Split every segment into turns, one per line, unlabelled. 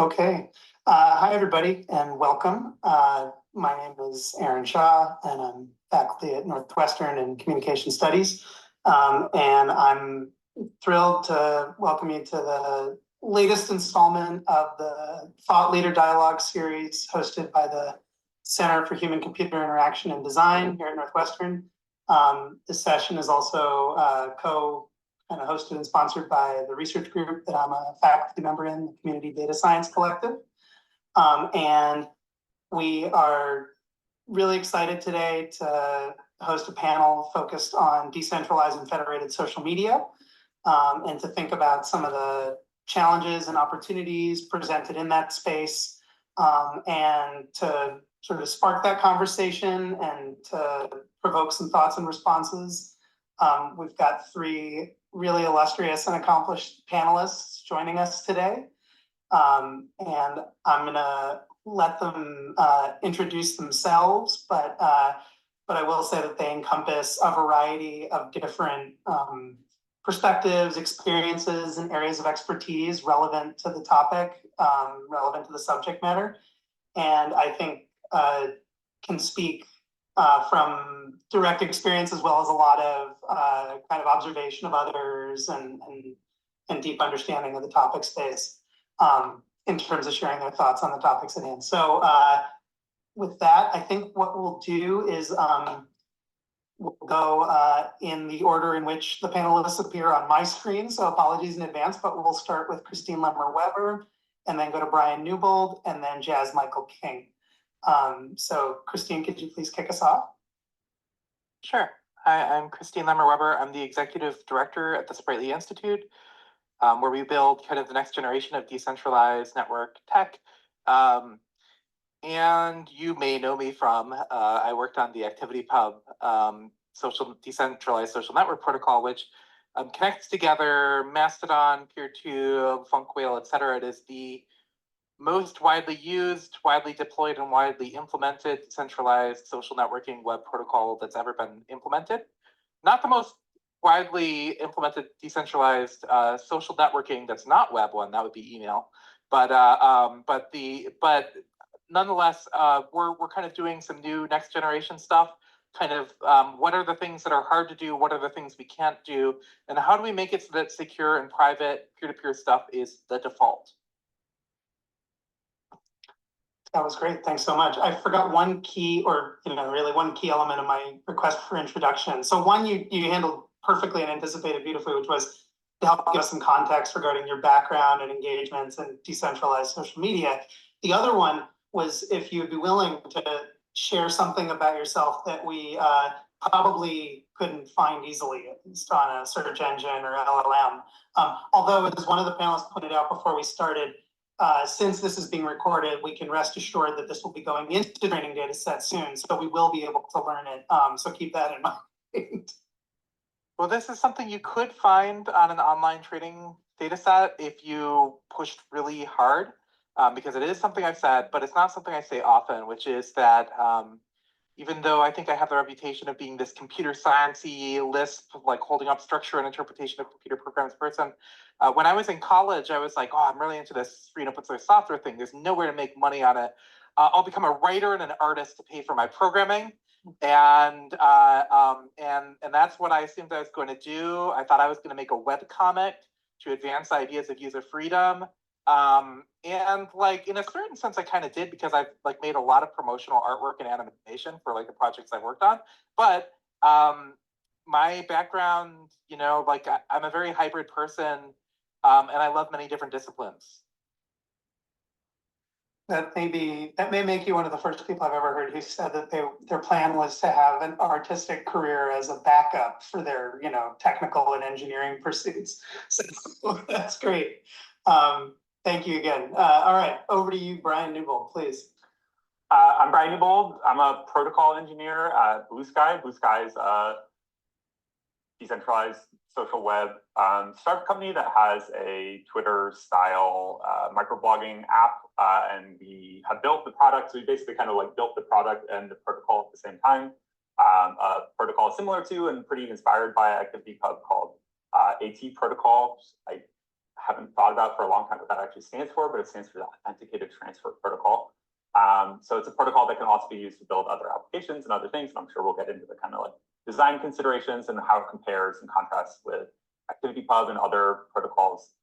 Okay. Hi, everybody, and welcome. My name is Aaron Shaw, and I'm faculty at Northwestern in Communication Studies. And I'm thrilled to welcome you to the latest installment of the Thought Leader Dialogue series hosted by the Center for Human-Computer Interaction and Design here at Northwestern. This session is also kind of hosted and sponsored by the research group that I'm a faculty member in, the Community Data Science Collective. And we are really excited today to host a panel focused on decentralized and federated social media, and to think about some of the challenges and opportunities presented in that space, and to sort of spark that conversation and to provoke some thoughts and responses. We've got three really illustrious and accomplished panelists joining us today. And I'm gonna let them introduce themselves, but I will say that they encompass a variety of different perspectives, experiences, and areas of expertise relevant to the topic, relevant to the subject matter, and I think can speak from direct experience as well as a lot of kind of observation of others and deep understanding of the topic space, in terms of sharing their thoughts on the topics at hand. So with that, I think what we'll do is we'll go in the order in which the panelists appear on my screen. So apologies in advance, but we'll start with Christine Lemmer-Weber and then go to Brian Newbold and then Jazz Michael King. So Christine, could you please kick us off?
Sure. Hi, I'm Christine Lemmer-Weber. I'm the executive director at the Sprightly Institute, where we build kind of the next generation of decentralized network tech. And you may know me from, I worked on the ActivityPub decentralized social network protocol, which connects together Mastodon, PeerTube, Funkwhale, et cetera. It is the most widely used, widely deployed, and widely implemented decentralized social networking web protocol that's ever been implemented. Not the most widely implemented decentralized social networking that's not Web one, that would be email. But nonetheless, we're kind of doing some new next generation stuff. Kind of what are the things that are hard to do? What are the things we can't do? And how do we make it so that secure and private peer-to-peer stuff is the default?
That was great. Thanks so much. I forgot one key, or really one key element of my request for introduction. So one you handled perfectly and anticipated beautifully, which was to help give us some context regarding your background and engagements in decentralized social media. The other one was if you'd be willing to share something about yourself that we probably couldn't find easily, at least on a search engine or LLM. Although, as one of the panelists pointed out before we started, since this is being recorded, we can rest assured that this will be going into the training data set soon, so we will be able to learn it. So keep that in mind.
Well, this is something you could find on an online training data set if you pushed really hard, because it is something I've said, but it's not something I say often, which is that even though I think I have the reputation of being this computer science-y Lisp, like holding up structure and interpretation of computer programs person, when I was in college, I was like, oh, I'm really into this free and open source software thing. There's nowhere to make money on it. I'll become a writer and an artist to pay for my programming. And that's what I assumed I was going to do. I thought I was going to make a web comic to advance ideas of user freedom. And like in a certain sense, I kind of did, because I've like made a lot of promotional artwork and animation for like the projects I've worked on. But my background, like I'm a very hybrid person, and I love many different disciplines.
That may make you one of the first people I've ever heard who said that their plan was to have an artistic career as a backup for their technical and engineering pursuits. So that's great. Thank you again. All right, over to you, Brian Newbold, please.
I'm Brian Newbold. I'm a protocol engineer at Blue Sky. Blue Sky is a decentralized social web startup company that has a Twitter-style microblogging app, and we have built the product. So we basically kind of like built the product and the protocol at the same time. A protocol similar to and pretty inspired by ActivityPub called AT Protocol. I haven't thought about for a long time what that actually stands for, but it stands for the Authenticated Transfer Protocol. So it's a protocol that can also be used to build other applications and other things. And I'm sure we'll get into the kind of like design considerations and how it compares and contrasts with ActivityPub and other protocols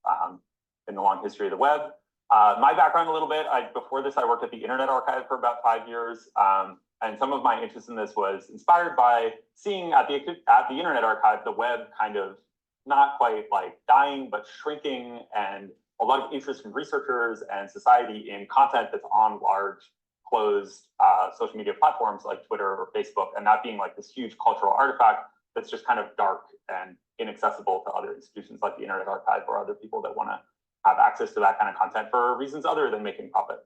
in the long history of the web. My background a little bit, before this, I worked at the Internet Archive for about 5 years. And some of my interest in this was inspired by seeing at the Internet Archive, the web kind of not quite like dying, but shrinking, and a lot of interest from researchers and society in content that's on large closed social media platforms like Twitter or Facebook, and that being like this huge cultural artifact that's just kind of dark and inaccessible to other institutions like the Internet Archive or other people that want to have access to that kind of content for reasons other than making profit.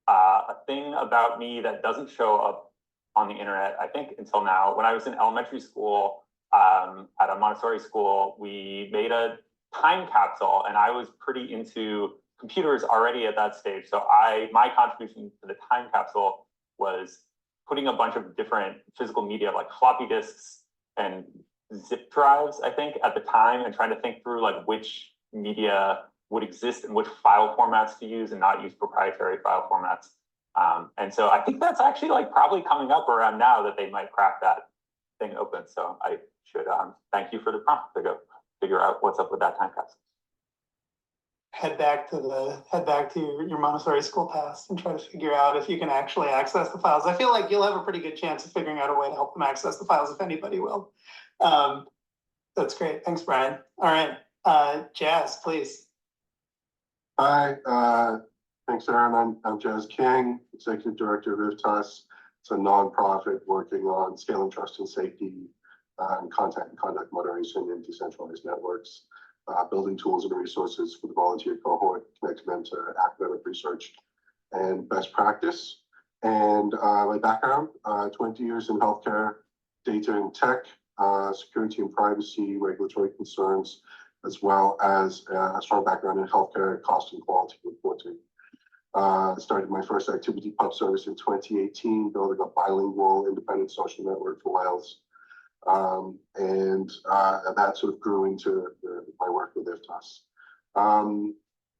A thing about me that doesn't show up on the internet, I think until now, when I was in elementary school at a Montessori school, we made a time capsule, and I was pretty into computers already at that stage. So my contribution to the time capsule was putting a bunch of different physical media like floppy disks and zip drives, I think, at the time, and trying to think through like which media would exist and which file formats to use and not use proprietary file formats. And so I think that's actually like probably coming up around now that they might crack that thing open. So I should thank you for the prompt to go figure out what's up with that time capsule.
Head back to your Montessori school past and try to figure out if you can actually access the files. I feel like you'll have a pretty good chance of figuring out a way to help them access the files if anybody will. That's great. Thanks, Brian. All right, Jazz, please.
Hi, thanks, Aaron. I'm Jazz King, Executive Director of IFTAS. It's a nonprofit working on scaling trust and safety and content and conduct moderation in decentralized networks, building tools and resources for the volunteer cohort, connecting them to academic research and best practice. And my background, 20 years in healthcare, data and tech, security and privacy, regulatory concerns, as well as a strong background in healthcare cost and quality reporting. Started my first ActivityPub service in 2018, building a bilingual independent social network for Wales. And that sort of grew into my work with IFTAS.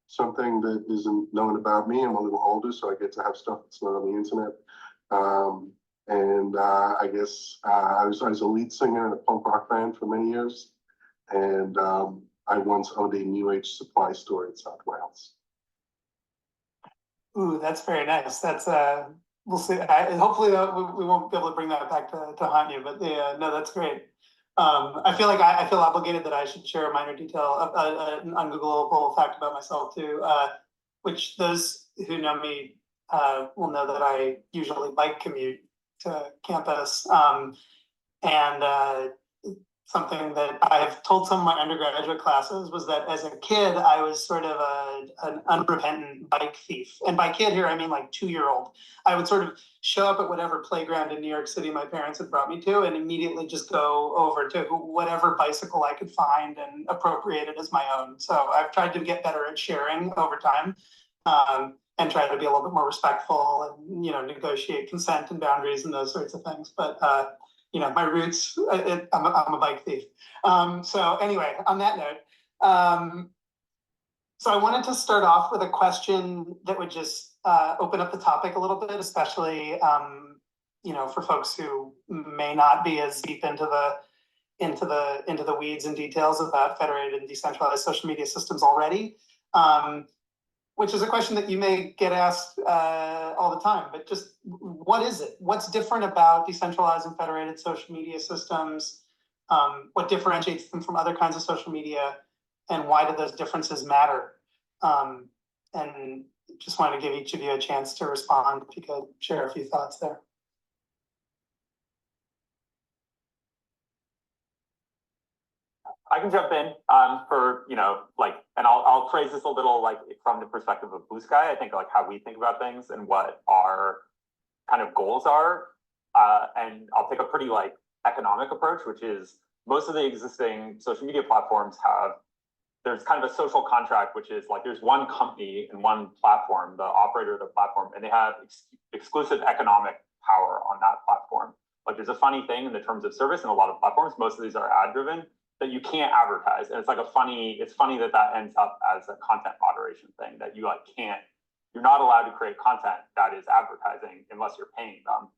Something that isn't known about me, I'm a little older, so I get to have stuff that's not on the internet. I guess I was a lead singer in a punk rock band for many years. And I once owned a New Age supply store in South Wales.
Ooh, that's very nice. That's we'll see. Hopefully we won't be able to bring that back to haunt you, but yeah, no, that's great. I feel like I feel obligated that I should share a minor detail, an ungoogleable fact about myself too, which those who know me will know that I usually bike commute to campus. Something that I have told some of my undergraduate classes was that as a kid, I was sort of an unrepentant bike thief. And by kid here, I mean like 2-year-old. I would sort of show up at whatever playground in New York City my parents had brought me to and immediately just go over to whatever bicycle I could find and appropriate it as my own. So I've tried to get better at sharing over time and try to be a little bit more respectful and, negotiate consent and boundaries and those sorts of things. But my roots, I'm a bike thief. So anyway, on that note, so I wanted to start off with a question that would just open up the topic a little bit, especially, for folks who may not be as deep into the weeds and details about federated and decentralized social media systems already. Which is a question that you may get asked all the time, but just what is it? What's different about decentralized and federated social media systems? What differentiates them from other kinds of social media? And why do those differences matter? And just wanted to give each of you a chance to respond if you could share a few thoughts there.
I can jump in and I'll phrase this a little like from the perspective of Blue Sky. I think like how we think about things and what our kind of goals are. And I'll take a pretty like economic approach, which is most of the existing social media platforms there's kind of a social contract, which is like there's one company and one platform, the operator of the platform, and they have exclusive economic power on that platform. Like there's a funny thing in the terms of service in a lot of platforms, most of these are ad driven. that you can't advertise. And it's like it's funny that that ends up as a content moderation thing, that you like you're not allowed to create content that is advertising unless you're paying them.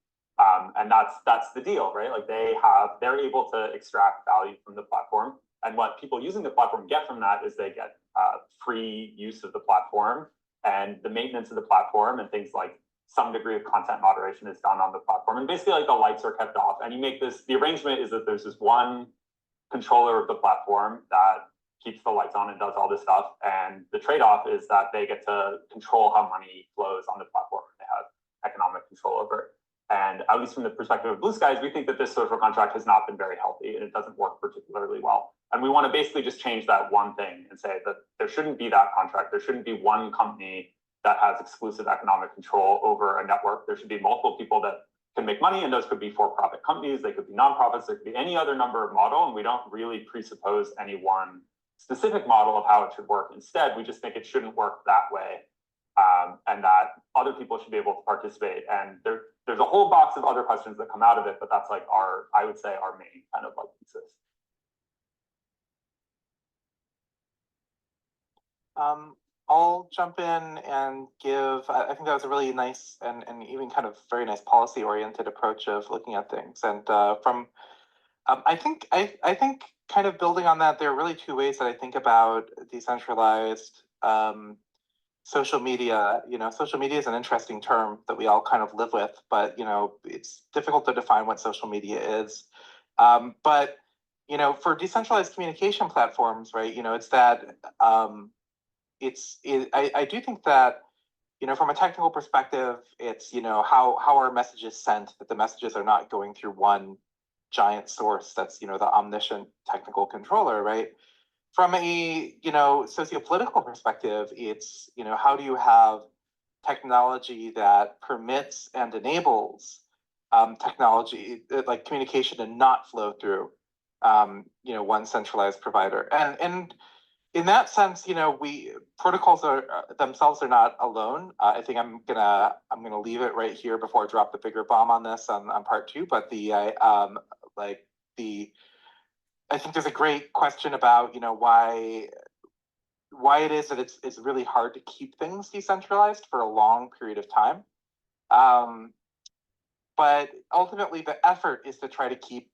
And that's the deal, right? Like they're able to extract value from the platform. And what people using the platform get from that is they get free use of the platform and the maintenance of the platform, and things like some degree of content moderation is done on the platform. And basically like the lights are kept off, and you make the arrangement is that there's this one controller of the platform that keeps the lights on and does all this stuff. And the trade-off is that they get to control how money flows on the platform. They have economic control over it. And at least from the perspective of Blue Skies, we think that this social contract has not been very healthy, and it doesn't work particularly well. And we want to basically just change that one thing and say that there shouldn't be that contract. There shouldn't be one company that has exclusive economic control over a network. There should be multiple people that can make money, and those could be for-profit companies, they could be nonprofits, there could be any other number of model, and we don't really presuppose any one specific model of how it should work. Instead, we just think it shouldn't work that way, and that other people should be able to participate. And there's a whole box of other questions that come out of it, but that's like I would say our main kind of like thesis.
I'll jump in and give, I think that was a really nice and even kind of very nice policy oriented approach of looking at things. And I think kind of building on that, there are really two ways that I think about decentralized social media. Social media is an interesting term that we all kind of live with, but it's difficult to define what social media is. But for decentralized communication platforms, right? It's that I do think that from a technical perspective, it's how our messages sent, that the messages are not going through one giant source that's the omniscient technical controller, right? From a socio-political perspective, it's how do you have technology that permits and enables technology like communication to not flow through one centralized provider. And in that sense, protocols themselves are not alone. I think I'm gonna leave it right here before I drop the bigger bomb on this on part two. But I think there's a great question about why it is that it's really hard to keep things decentralized for a long period of time. But ultimately, the effort is to try to keep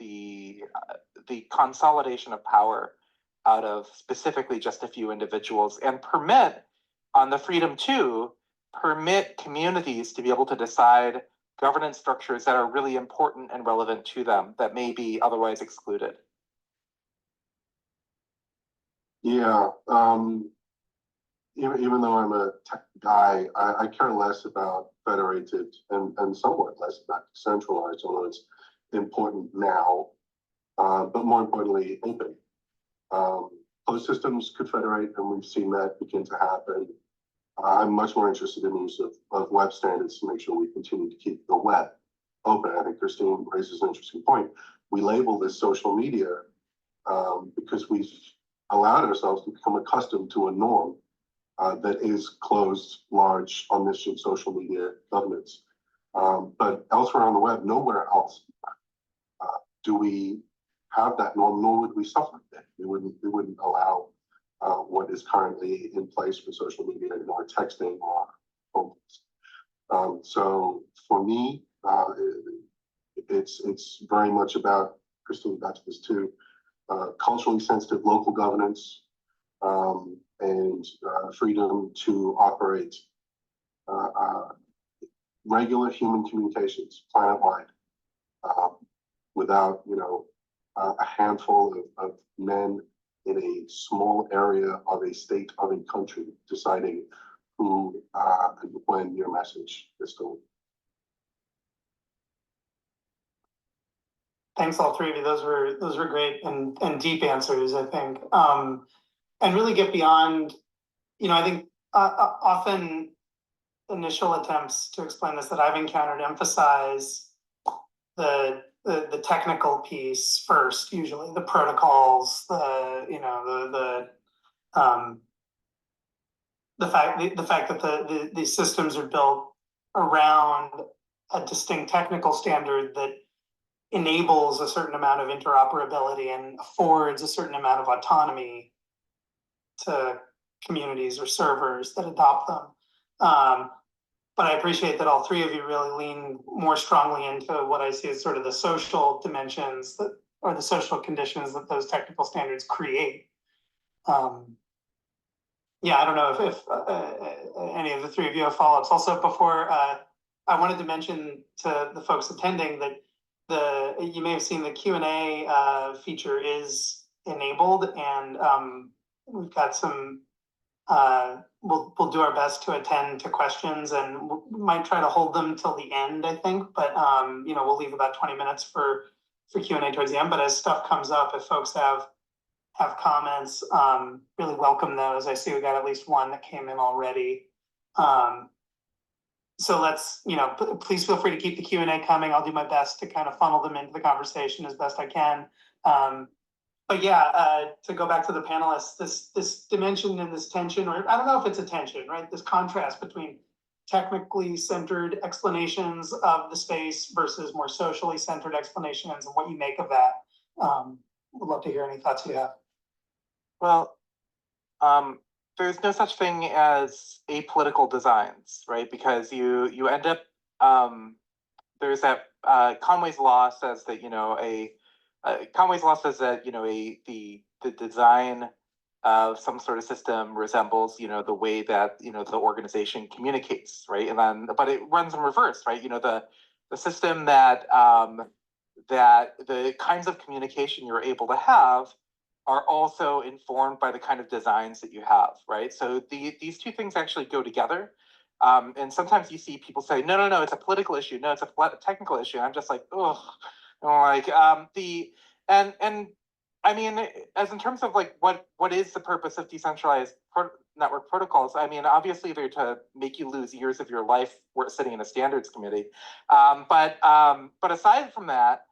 the consolidation of power out of specifically just a few individuals, and permit on the freedom to permit communities to be able to decide governance structures that are really important and relevant to them that may be otherwise excluded.
Yeah, even though I'm a tech guy, I care less about federated and somewhat less about decentralized, although it's important now, but more importantly, open. Closed systems could federate, and we've seen that begin to happen. I'm much more interested in the use of web standards to make sure we continue to keep the web open. I think Christine raises an interesting point. We label this social media because we've allowed ourselves to become accustomed to a norm that is closed, large, omniscient social media governance. But elsewhere on the web, nowhere else do we have that norm, nor would we suffer that. We wouldn't allow what is currently in place for social media, or texting, or phones. So for me, it's very much about, Christine got to this too, culturally sensitive local governance, and freedom to operate regular human communications planet-wide, without a handful of men in a small area of a state of a country deciding who and when your message is delivered.
Thanks, all three of you. Those were great and deep answers, I think, and really get beyond. I think often initial attempts to explain this that I've encountered emphasize the technical piece first, usually the protocols, the fact that these systems are built around a distinct technical standard that enables a certain amount of interoperability and affords a certain amount of autonomy to communities or servers that adopt them. But I appreciate that all three of you really lean more strongly into what I see as sort of the social dimensions that, or the social conditions that those technical standards create. Yeah, I don't know if any of the three of you have follow-ups. Also, before I wanted to mention to the folks attending that you may have seen the Q&A feature is enabled, and we've got some. We'll do our best to attend to questions, and we might try to hold them till the end, I think. But you know, we'll leave about 20 minutes for Q&A towards the end. But as stuff comes up, if folks have comments, really welcome those. I see we got at least one that came in already. So let's, you know, please feel free to keep the Q&A coming. I'll do my best to kind of funnel them into the conversation as best I can. But yeah, to go back to the panelists, this dimension and this tension, or I don't know if it's a tension, right? This contrast between technically centered explanations of the space versus more socially centered explanations, and what you make of that. Would love to hear any thoughts you have.
Well, there's no such thing as apolitical designs, right? Because you end up, there's that Conway's law says that, you know, Conway's law says that, you know, the design of some sort of system resembles, you know, the way that, you know, the organization communicates, right? And then, but it runs in reverse, right? You know, the system that that the kinds of communication you're able to have are also informed by the kind of designs that you have, right? So these two things actually go together. And sometimes you see people say, no, it's a political issue. No, it's a technical issue. And I'm just like, ugh. Like and I mean, as in terms of like what is the purpose of decentralized network protocols? I mean, obviously they're to make you lose years of your life sitting in a standards committee. But aside from that,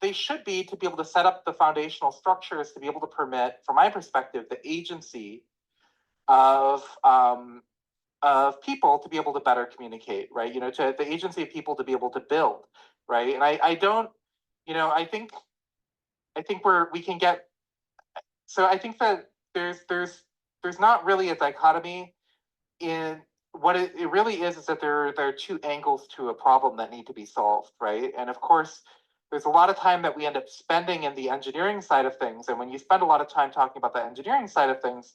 they should be to be able to set up the foundational structures to be able to permit, from my perspective, the agency of people to be able to better communicate, right? You know, to the agency of people to be able to build, right? And I don't, you know, I think we can get. So I think that there's not really a dichotomy in what it really is that there are two angles to a problem that need to be solved, right? And of course, there's a lot of time that we end up spending in the engineering side of things. And when you spend a lot of time talking about the engineering side of things,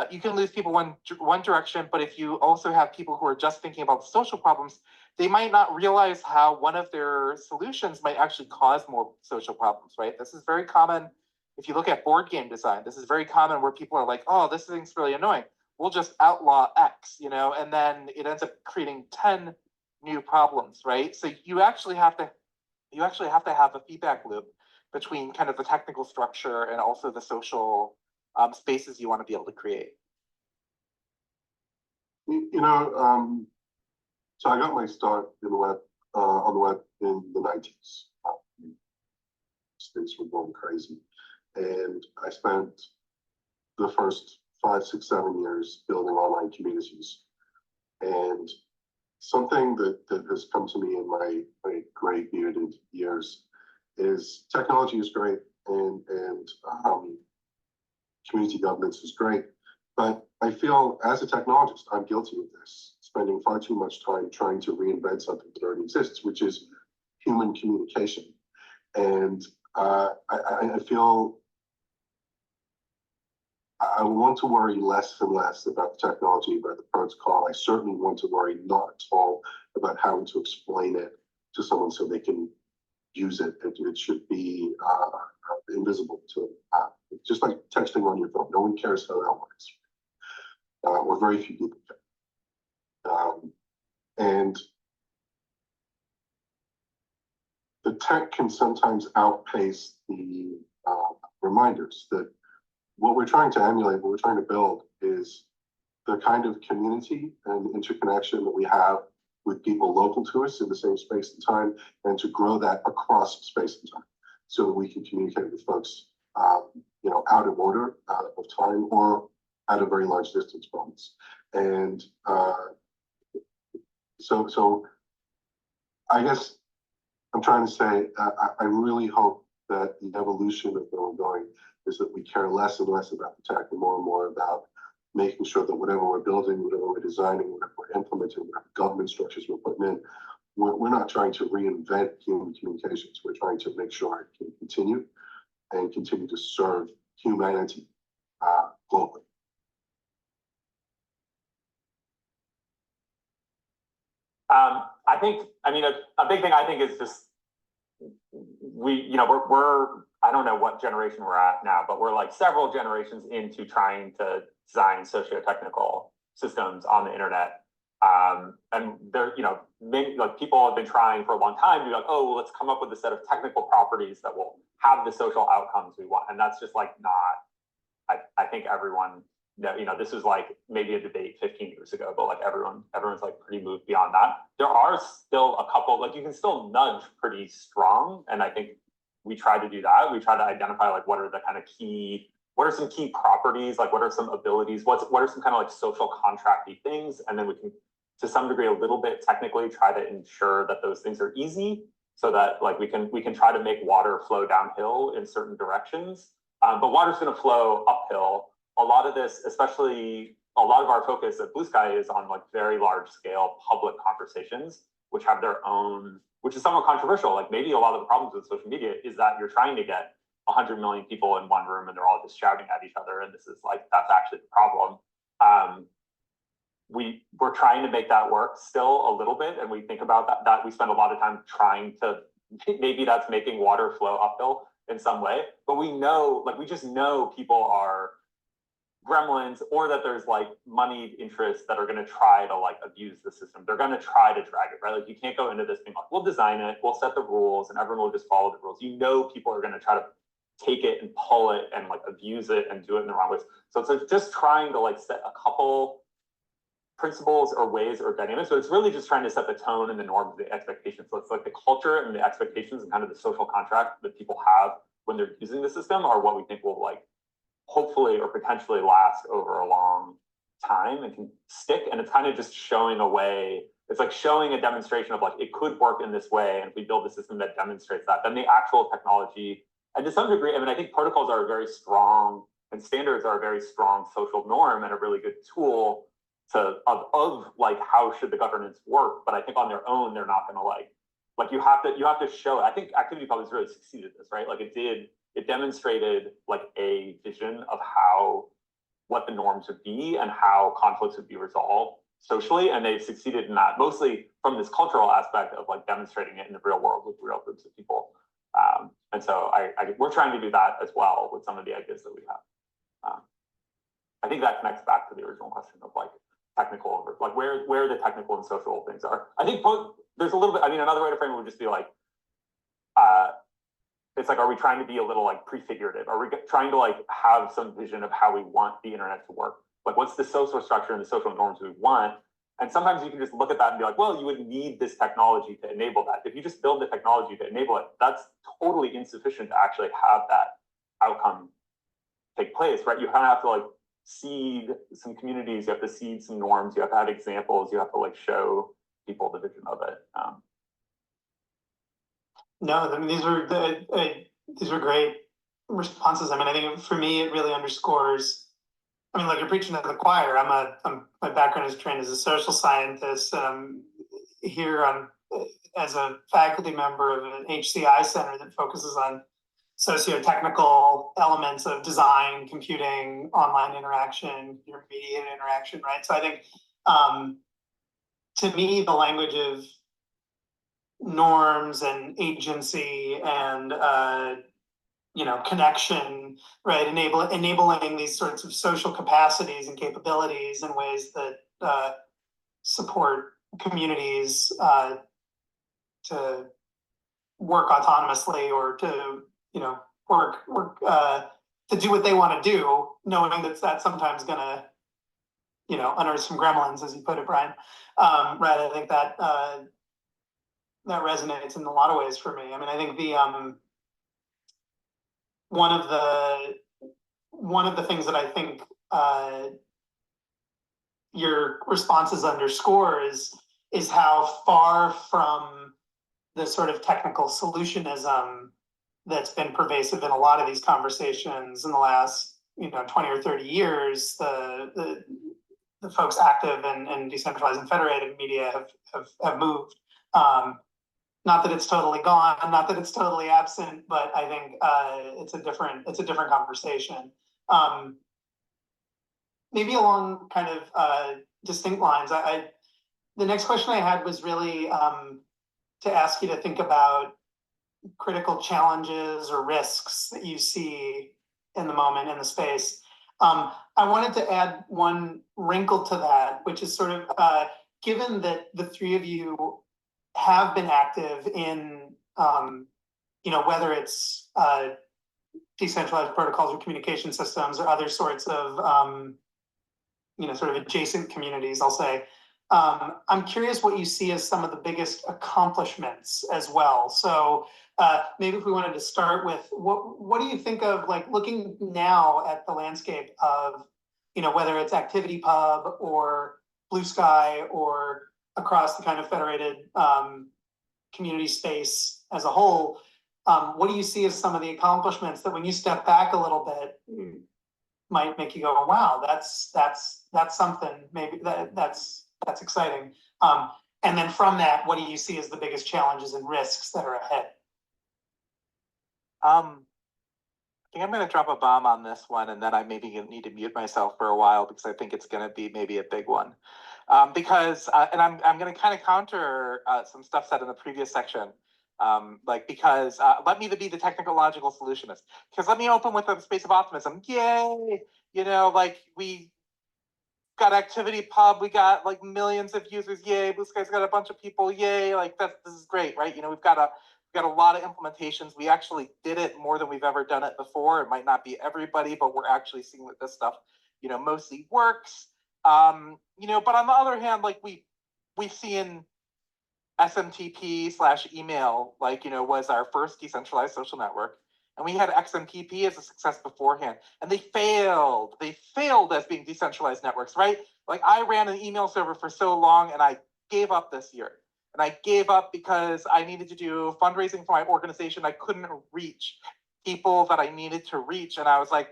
you can lose people one direction, but if you also have people who are just thinking about the social problems, they might not realize how one of their solutions might actually cause more social problems, right? This is very common. If you look at board game design, this is very common where people are like, oh, this thing's really annoying. We'll just outlaw X, you know, and then it ends up creating 10 new problems, right? So you actually have to have a feedback loop between kind of the technical structure and also the social spaces you want to be able to create.
You know, so I got my start in the web, on the web in the 90s. Things were going crazy. And I spent the first 5, 6, 7 years building online communities. And something that has come to me in my gray bearded years is technology is great, and community governance is great. But I feel as a technologist, I'm guilty of this, spending far too much time trying to reinvent something that already exists, which is human communication. And I feel I want to worry less and less about the technology, about the protocol. I certainly want to worry not at all about how to explain it to someone so they can use it. It should be invisible to just like texting on your phone. No one cares how that works, or very few people care. And the tech can sometimes outpace the reminders that what we're trying to emulate, what we're trying to build is the kind of community and interconnection that we have with people local to us in the same space and time, and to grow that across space and time so that we can communicate with folks, you know, out of order, out of time, or at a very large distance from us. And so I guess I'm trying to say, I really hope that the evolution of where we're going is that we care less and less about the tech and more about making sure that whatever we're building, whatever we're designing, whatever we're implementing, whatever government structures we're putting in, we're not trying to reinvent human communications. We're trying to make sure it can continue and continue to serve humanity globally.
I think, I mean, a big thing I think is just we're I don't know what generation we're at now, but we're like several generations into trying to design socio-technical systems on the internet. And there, many like people have been trying for a long time to be like, oh, well, let's come up with a set of technical properties that will have the social outcomes we want. And that's just like not, I think everyone, this was like maybe a debate 15 years ago, but like everyone's like pretty moved beyond that. There are still a couple, like you can still nudge pretty strong. And I think we try to do that. We try to identify like what are some key properties, like what are some abilities, what are some kind of like social contracty things, and then we can, to some degree, a little bit technically try to ensure that those things are easy, so that like we can try to make water flow downhill in certain directions. But water's going to flow uphill. A lot of this, especially a lot of our focus at Blue Sky, is on like very large scale public conversations, which have their own, which is somewhat controversial. Like maybe a lot of the problems with social media is that you're trying to get 100 million people in one room and they're all just shouting at each other, and this is like, that's actually the problem. We're trying to make that work still a little bit, and we think about that we spend a lot of time trying to, maybe that's making water flow uphill in some way, but we know, like we just know people are gremlins, or that there's like moneyed interests that are going to try to like abuse the system. They're going to try to drag it, right? Like you can't go into this thing like, we'll design it, we'll set the rules, and everyone will just follow the rules. People are going to try to take it and pull it and like abuse it and do it in the wrong ways. So it's just trying to like set a couple principles or ways or dynamics. So it's really just trying to set the tone and the norms, the expectations. So it's like the culture and the expectations and kind of the social contract that people have when they're using the system are what we think will like hopefully or potentially last over a long time and can stick. And it's kind of just showing a way, it's like showing a demonstration of like, it could work in this way. And if we build a system that demonstrates that, then the actual technology, and to some degree, I mean, I think protocols are very strong and standards are a very strong social norm and a really good tool of like, how should the governance work? But I think on their own, they're not gonna like you have to show, I think Activity Pub has really succeeded at this, right? Like it demonstrated like a vision of what the norms would be and how conflicts would be resolved socially. And they've succeeded in that, mostly from this cultural aspect of like demonstrating it in the real world with real groups of people. And so we're trying to do that as well with some of the ideas that we have. I think that connects back to the original question of like technical, like where the technical and social things are. I think there's a little bit, I mean, another way to frame it would just be like, it's like, are we trying to be a little like prefigurative? Are we trying to like have some vision of how we want the internet to work? Like what's the social structure and the social norms we want? And sometimes you can just look at that and be like, well, you would need this technology to enable that. If you just build the technology to enable it, that's totally insufficient to actually have that outcome take place, right? You kind of have to like seed some communities, you have to seed some norms, you have to have examples, you have to like show people the vision of it.
No, I mean, these were great responses. I mean, I think for me, it really underscores, I mean, like you're preaching to the choir. My background is trained as a social scientist, and I'm here as a faculty member of an HCI center that focuses on socio-technical elements of design, computing, online interaction, mediated interaction, right? So I think, to me, the language of norms and agency and connection, right? Enabling these sorts of social capacities and capabilities in ways that support communities to work autonomously or to work to do what they want to do, knowing that's sometimes gonna unearth some gremlins, as you put it, Brian. Right? I think that that resonates in a lot of ways for me. I mean, I think the one of the things that I think your responses underscore is how far from the sort of technical solutionism that's been pervasive in a lot of these conversations in the last 20 or 30 years. The folks active in decentralized and federated media have moved. Not that it's totally gone, not that it's totally absent, but I think it's a different conversation. Maybe along kind of distinct lines. The next question I had was really to ask you to think about critical challenges or risks that you see in the moment in the space. I wanted to add one wrinkle to that, which is sort of given that the three of you have been active in, whether it's decentralized protocols or communication systems or other sorts of, sort of adjacent communities, I'll say. I'm curious what you see as some of the biggest accomplishments as well. So maybe if we wanted to start with what do you think of, like, looking now at the landscape of, whether it's ActivityPub or Blue Sky or across the kind of federated community space as a whole, what do you see as some of the accomplishments that when you step back a little bit might make you go, wow, that's something, maybe that's exciting. And then from that, what do you see as the biggest challenges and risks that are ahead?
I think I'm going to drop a bomb on this one, and then I maybe need to mute myself for a while because I think it's going to be maybe a big one. Because I'm going to kind of counter some stuff said in the previous section. Because let me be the technological solutionist. Because let me open with the space of optimism. Yay! We got ActivityPub, we got like millions of users. Yay! Blue Sky's got a bunch of people. Yay! This is great, right? We've got a lot of implementations. We actually did it more than we've ever done it before. It might not be everybody, but we're actually seeing that this stuff, mostly works. But on the other hand, we've seen SMTP/email, was our first decentralized social network. And we had XMPP as a success beforehand. And they failed. They failed as being decentralized networks, right? I ran an email server for so long and I gave up this year. And I gave up because I needed to do fundraising for my organization. I couldn't reach people that I needed to reach. And I was like,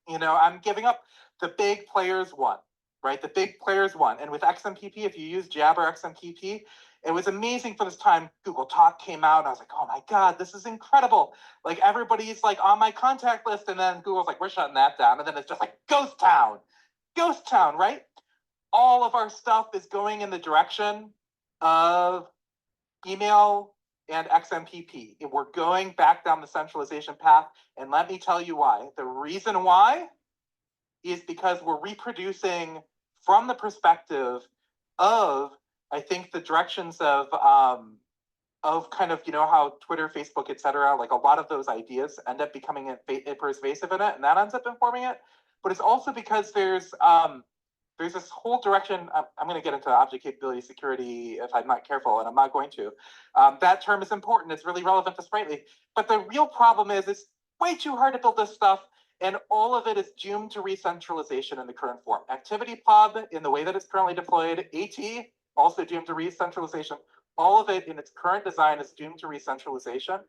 I'm giving up. The big players won, right? The big players won. And with XMPP, if you use Jabber XMPP, it was amazing for this time. Google Talk came out and I was like, oh my God, this is incredible. Everybody's on my contact list. And then Google's like, we're shutting that down. And then it's just like ghost town, right? All of our stuff is going in the direction of email and XMPP. We're going back down the centralization path. And let me tell you why. The reason why is because we're reproducing from the perspective of, I think, the directions of kind of, how Twitter, Facebook, etc., a lot of those ideas end up becoming pervasive in it, and that ends up informing it. But it's also because there's this whole direction. I'm going to get into object capability security if I'm not careful, and I'm not going to. That term is important. It's really relevant to Sprightly. But the real problem is it's way too hard to build this stuff, and all of it is doomed to re-centralization in the current form. ActivityPub, in the way that it's currently deployed, AT, also doomed to re-centralization. All of it in its current design is doomed to re-centralization.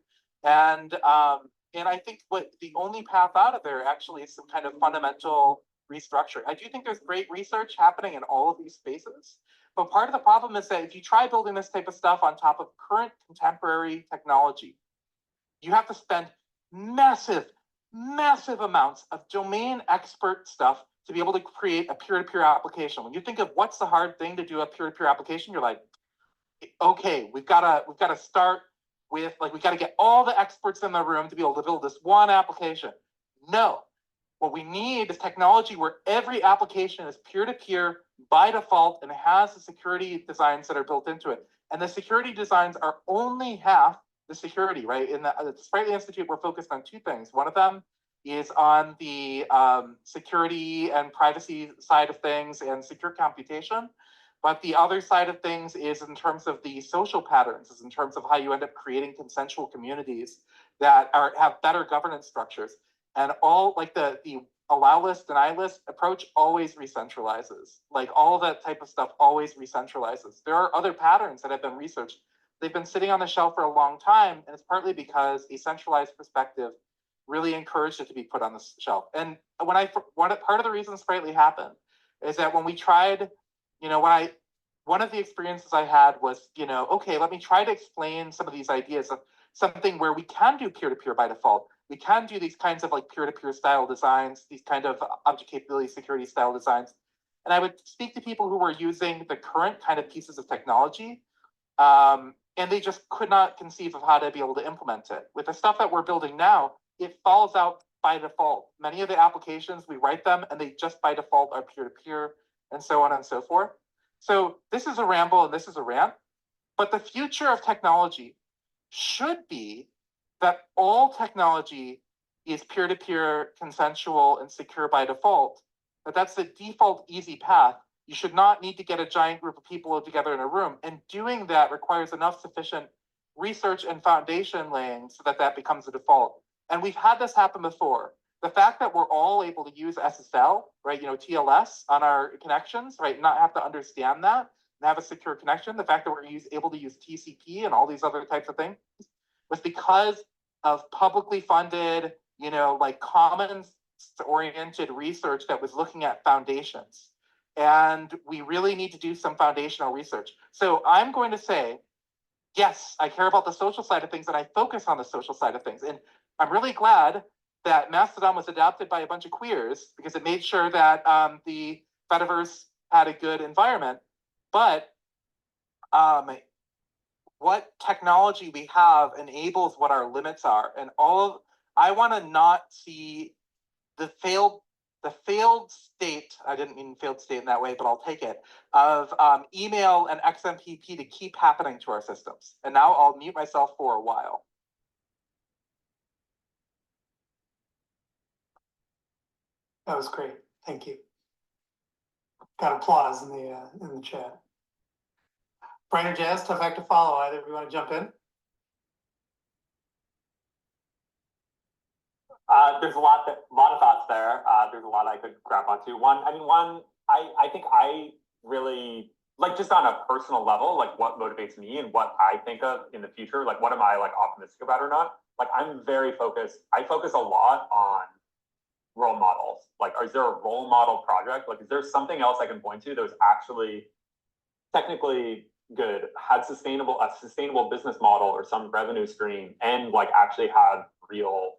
And I think what the only path out of there actually is some kind of fundamental restructuring. I do think there's great research happening in all of these spaces. But part of the problem is that if you try building this type of stuff on top of current contemporary technology, you have to spend massive amounts of domain expert stuff to be able to create a peer-to-peer application. When you think of what's the hard thing to do a peer-to-peer application, you're like, okay, we've got to start with, we got to get all the experts in the room to be able to build this one application. No, what we need is technology where every application is peer-to-peer by default and has the security designs that are built into it. And the security designs are only half the security, right? In the Sprightly Institute, we're focused on two things. One of them is on the security and privacy side of things and secure computation. But the other side of things is in terms of the social patterns, is in terms of how you end up creating consensual communities that have better governance structures. And all the allow list, deny list approach always re-centralizes. All of that type of stuff always re-centralizes. There are other patterns that have been researched they've been sitting on the shelf for a long time, and it's partly because a centralized perspective really encouraged it to be put on the shelf. And part of the reason Sprightly happened is that when we tried, one of the experiences I had was, okay, let me try to explain some of these ideas of something where we can do peer-to-peer by default. We can do these kinds of like peer-to-peer style designs, these kind of object capability security style designs. And I would speak to people who were using the current kind of pieces of technology, and they just could not conceive of how to be able to implement it. With the stuff that we're building now, it falls out by default. Many of the applications, we write them and they just by default are peer-to-peer and so on and so forth. So this is a ramble and this is a rant, but the future of technology should be that all technology is peer-to-peer, consensual, and secure by default. That's the default easy path. You should not need to get a giant group of people together in a room. And doing that requires enough sufficient research and foundation laying so that that becomes the default. And we've had this happen before. The fact that we're all able to use SSL, right, TLS on our connections, right, not have to understand that and have a secure connection. The fact that we're able to use TCP and all these other types of things was because of publicly funded, like commons-oriented research that was looking at foundations. And we really need to do some foundational research. So I'm going to say, yes, I care about the social side of things and I focus on the social side of things. And I'm really glad that Mastodon was adopted by a bunch of queers because it made sure that the Fediverse had a good environment. But what technology we have enables what our limits are. And I want to not see the failed state, I didn't mean failed state in that way, but I'll take it, of email and XMPP to keep happening to our systems. And now I'll mute myself for a while.
That was great. Thank you. Got applause in the chat. Brian or Jazz, tough act to follow. Either of you want to jump in?
There's a lot of thoughts there. There's a lot I could grab onto. I think I really, like, just on a personal level, like what motivates me and what I think of in the future, like what am I like optimistic about or not? Like I'm very focused. I focus a lot on role models. Like, is there a role model project? Like, is there something else I can point to that was actually technically good, had a sustainable business model or some revenue stream, and like actually had real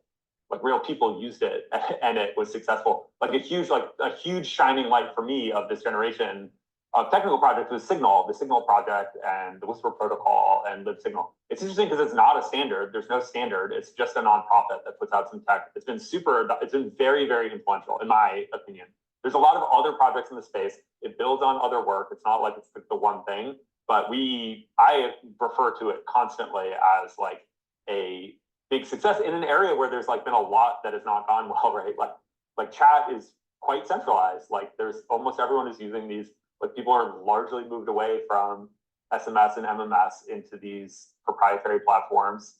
people used it and it was successful. Like a huge shining light for me of this generation of technical projects was the Signal project and the Whisper protocol and LibSignal. It's interesting because it's not a standard. There's no standard. It's just a nonprofit that puts out some tech. It's been very, very influential in my opinion. There's a lot of other projects in the space. It builds on other work. It's not like it's the one thing, but I refer to it constantly as like a big success in an area where there's like been a lot that has not gone well, right? Like chat is quite centralized. Like there's almost everyone is using these, like people are largely moved away from SMS and MMS into these proprietary platforms,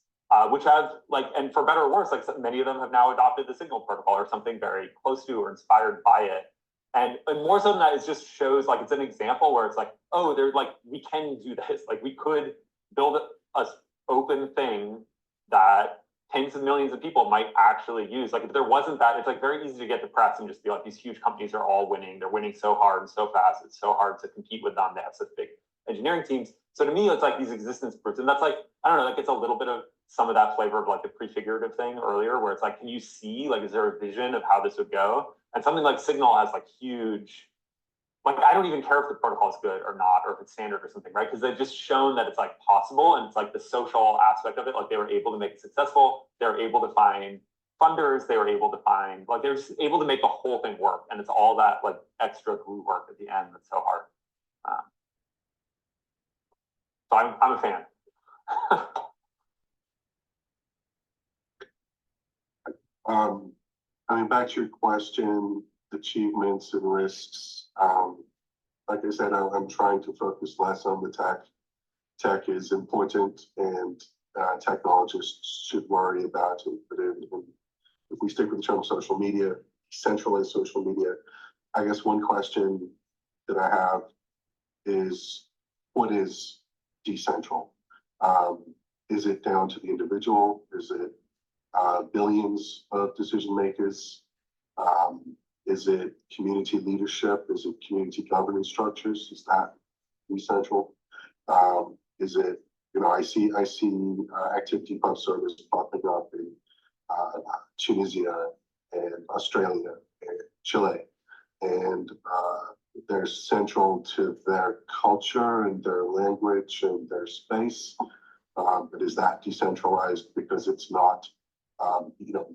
which have like, and for better or worse, like many of them have now adopted the Signal protocol or something very close to or inspired by it. And more so than that, it just shows like it's an example where it's like, oh, they're like, we can do this. Like we could build a open thing that tens of millions of people might actually use. Like if there wasn't that, it's like very easy to get depressed and just be like, these huge companies are all winning. They're winning so hard and so fast. It's so hard to compete with them. They have such big engineering teams. So to me, it's like these existence proofs. And that's like, I don't know, like it's a little bit of some of that flavor of like the prefigurative thing earlier, where it's like, can you see, like, is there a vision of how this would go? And something like Signal has like huge, like, I don't even care if the protocol is good or not, or if it's standard or something, right? Because they've just shown that it's like possible. And it's like the social aspect of it. Like they were able to make it successful. They were able to find funders. They were able to find, like, they were just able to make the whole thing work. And it's all that like extra glue work at the end that's so hard. So I'm a fan.
Back to your question, achievements and risks. Like I said, I'm trying to focus less on the tech. Tech is important, and technologists should worry about it. But if we stick with the term social media, centralized social media, I guess one question that I have is, what is decentral? Is it down to the individual? Is it billions of decision makers? Is it community leadership? Is it community governance structures? Is that decentral? Is it, I see activity pub servers popping up in Tunisia and Australia and Chile, and they're central to their culture and their language and their space. But is that decentralized because it's not,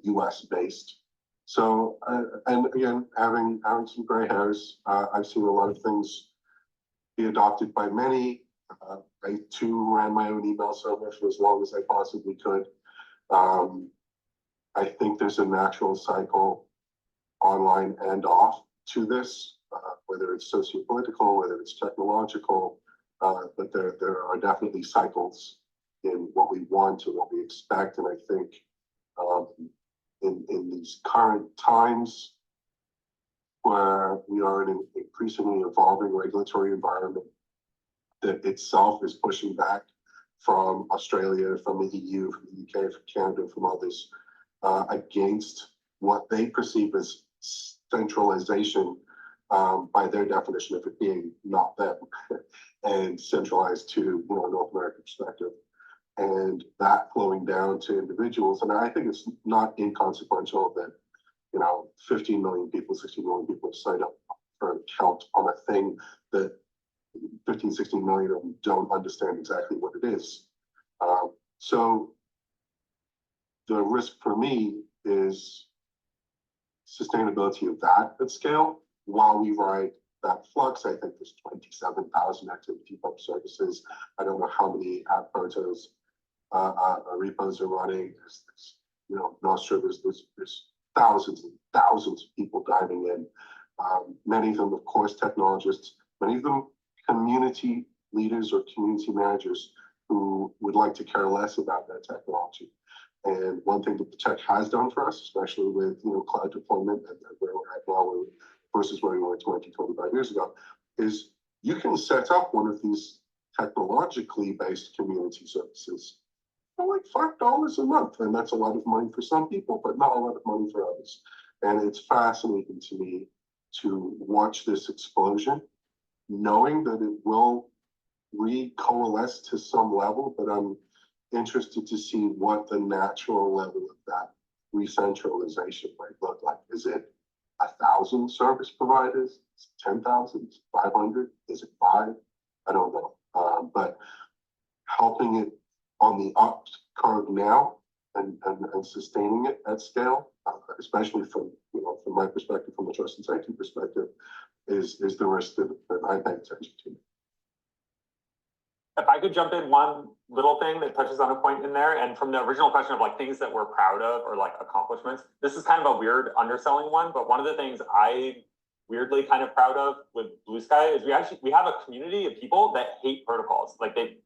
U.S. based? So, and again, having some gray hairs, I've seen a lot of things be adopted by many. I too ran my own email server for as long as I possibly could. I think there's a natural cycle online and off to this, whether it's sociopolitical, whether it's technological, but there are definitely cycles in what we want and what we expect. And I think in these current times where we are in an increasingly evolving regulatory environment that itself is pushing back from Australia, from the EU, from the UK, from Canada, from others, against what they perceive as centralization by their definition of it being not them and centralized to a North American perspective. And that flowing down to individuals. And I think it's not inconsequential that 15 million people, 16 million people signed up for an account on a thing that 15, 16 million of them don't understand exactly what it is. So the risk for me is sustainability of that at scale while we ride that flux. I think there's 27,000 activity pub services. I don't know how many app protos repos are running. There's Nostra, there's thousands and thousands of people diving in. Many of them, of course, technologists, many of them community leaders or community managers who would like to care less about that technology. And one thing that the tech has done for us, especially with cloud deployment and where we're at now versus where we were 20, 25 years ago, is you can set up one of these technologically based community services for like $5 a month. And that's a lot of money for some people, but not a lot of money for others. And it's fascinating to me to watch this explosion, knowing that it will recoalesce to some level, but I'm interested to see what the natural level of that re-centralization might look like. Is it 1,000 service providers? 10,000? 500? Is it 5? I don't know. But helping it on the up curve now and sustaining it at scale, especially from my perspective, from a trust and safety perspective, is the risk that I pay attention to.
If I could jump in one little thing that touches on a point in there, and from the original question of like things that we're proud of or like accomplishments, this is kind of a weird underselling one, but one of the things I weirdly kind of proud of with Blue Sky is we have a community of people that hate protocols. Like they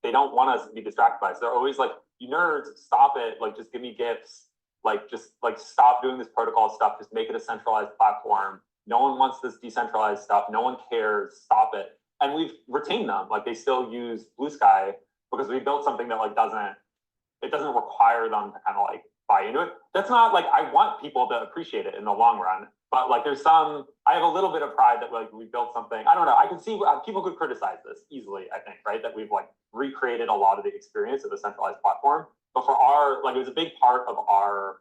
don't want us to be distracted by it. So they're always like, you nerds, stop it, like just give me gifts, like just like stop doing this protocol stuff, just make it a centralized platform. No one wants this decentralized stuff, no one cares, stop it. And we've retained them. Like they still use Blue Sky because we built something that like doesn't require them to kind of like buy into it. That's not like, I want people to appreciate it in the long run, but like I have a little bit of pride that like we built something. I don't know. I can see people could criticize this easily, I think, right? That we've like recreated a lot of the experience of the centralized platform. But for it was a big part of our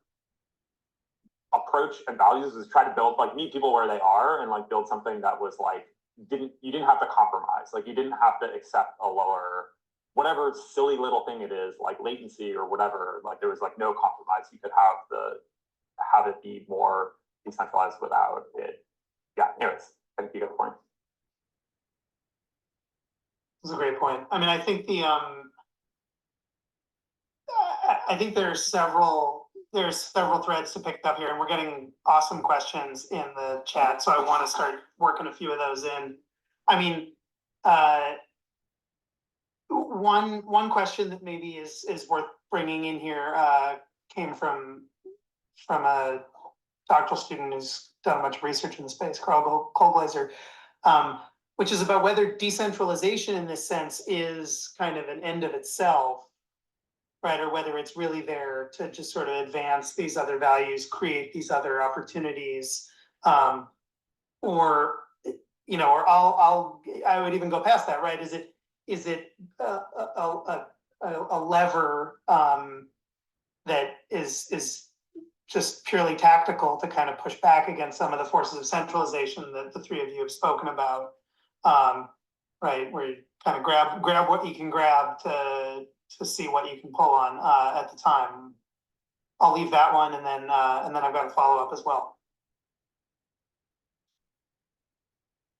approach and values is try to build, like meet people where they are and like build something that was like, you didn't have to compromise. Like you didn't have to accept a lower, whatever silly little thing it is, like latency or whatever. Like there was like no compromise. You could have it be more decentralized without it. Yeah. Anyways, I think you got the point.
That's a great point. I mean, I think I think there's several threads to pick up here, and we're getting awesome questions in the chat. So I want to start working a few of those in. I mean, one question that maybe is worth bringing in here came from a doctoral student who's done a bunch of research in the space, Carl Kohlblazer. which is about whether decentralization in this sense is kind of an end of itself, right? Or whether it's really there to just sort of advance these other values, create these other opportunities, or or I would even go past that, right? Is it a lever that is just purely tactical to kind of push back against some of the forces of centralization that the three of you have spoken about, right? Where you kind of grab what you can grab to see what you can pull on at the time. I'll leave that one, and then I've got a follow up as well.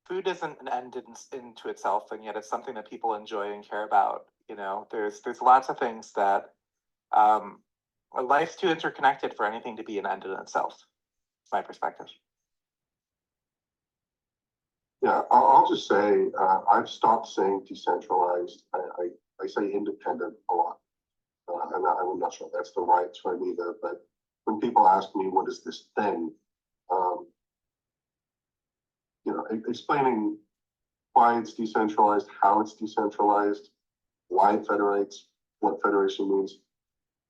Food isn't an end into itself, and yet it's something that people enjoy and care about. There's lots of things that life's too interconnected for anything to be an end in itself. My perspective.
Yeah, I'll just say I've stopped saying decentralized. I say independent a lot, and I'm not sure that's the right term either. But when people ask me what is this thing, explaining why it's decentralized, how it's decentralized, why it federates, what federation means,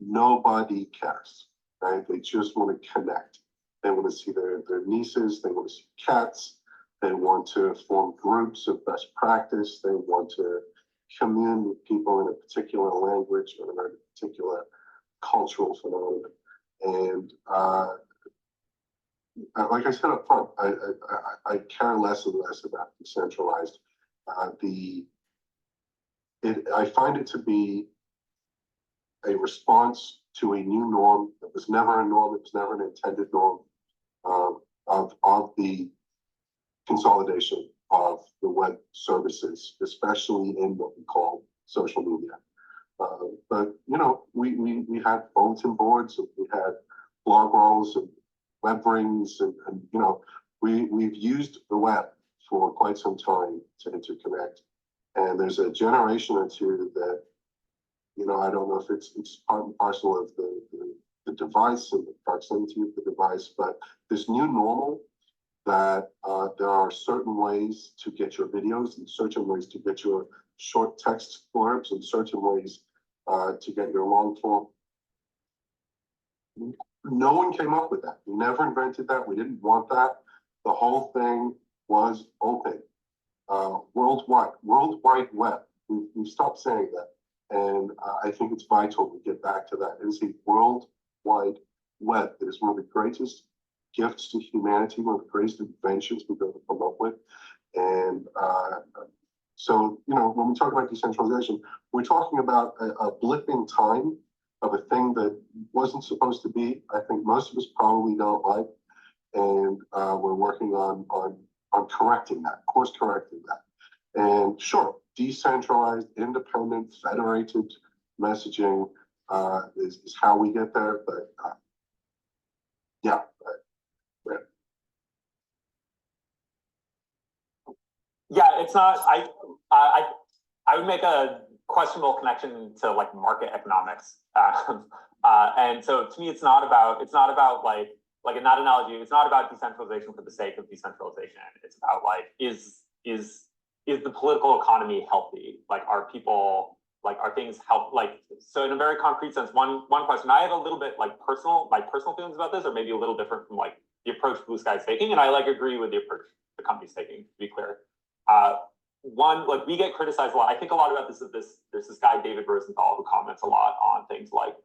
nobody cares, right? They just want to connect. They want to see their nieces, they want to see cats, they want to form groups of best practice, they want to commune with people in a particular language or in a particular cultural phenomenon. And like I said up front, I care less and less about decentralized. I find it to be a response to a new norm that was never a norm, it was never an intended norm of the consolidation of the web services, especially in what we call social media. But we had bulletin boards, and we had blog rolls and web rings, and we've used the web for quite some time to interconnect. And there's a generation or two that, I don't know if it's part and parcel of the device and the proximity of the device, but this new normal that there are certain ways to get your videos and certain ways to get your short text blurbs and certain ways to get your long form. No one came up with that. We never invented that. We didn't want that. The whole thing was open. World Wide Web. We've stopped saying that. And I think it's vital we get back to that. It is a World Wide Web. It is one of the greatest gifts to humanity, one of the greatest inventions we've ever come up with. And so, when we talk about decentralization, we're talking about a blip in time of a thing that wasn't supposed to be. I think most of us probably don't like, and we're working on correcting that, course correcting that. And sure, decentralized, independent, federated messaging is how we get there. But yeah.
Yeah, it's not. I would make a questionable connection to like market economics, and so to me, it's not about like in that analogy, it's not about decentralization for the sake of decentralization. It's about like is the political economy healthy? Like are things help? Like so in a very concrete sense, one question I have a little bit like personal feelings about this, or maybe a little different from like the approach Blue Sky's taking, and I like agree with the approach the company's taking, to be clear. One, like we get criticized a lot. I think a lot about this. There's this guy David Rosenthal who comments a lot on things like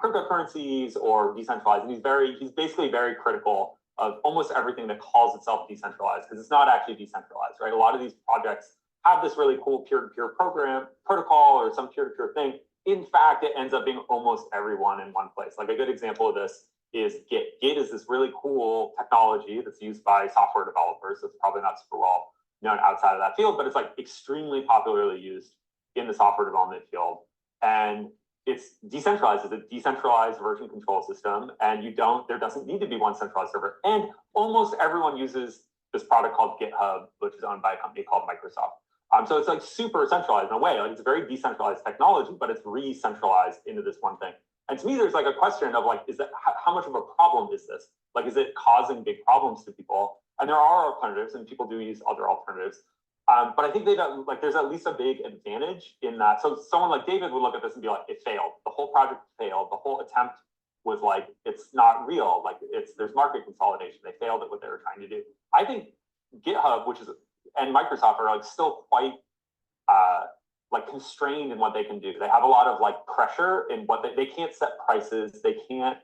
cryptocurrencies or decentralized, and he's basically very critical of almost everything that calls itself decentralized because it's not actually decentralized, right? A lot of these projects have this really cool peer-to-peer program protocol or some peer-to-peer thing. In fact, it ends up being almost everyone in one place. Like a good example of this is Git. Git is this really cool technology that's used by software developers. So it's probably not super well known outside of that field, but it's like extremely popularly used in the software development field. And it's decentralized. It's a decentralized version control system. And there doesn't need to be one centralized server. And almost everyone uses this product called GitHub, which is owned by a company called Microsoft. So it's like super centralized in a way. Like it's a very decentralized technology, but it's re-centralized into this one thing. And to me, there's like a question of like, how much of a problem is this? Like, is it causing big problems to people? And there are alternatives, and people do use other alternatives. But I think there's at least a big advantage in that. So someone like David would look at this and be like, it failed. The whole project failed. The whole attempt was like, it's not real. Like there's market consolidation. They failed at what they were trying to do. I think GitHub, and Microsoft are like still quite like constrained in what they can do. They have a lot of like pressure in what they can't set prices. They can't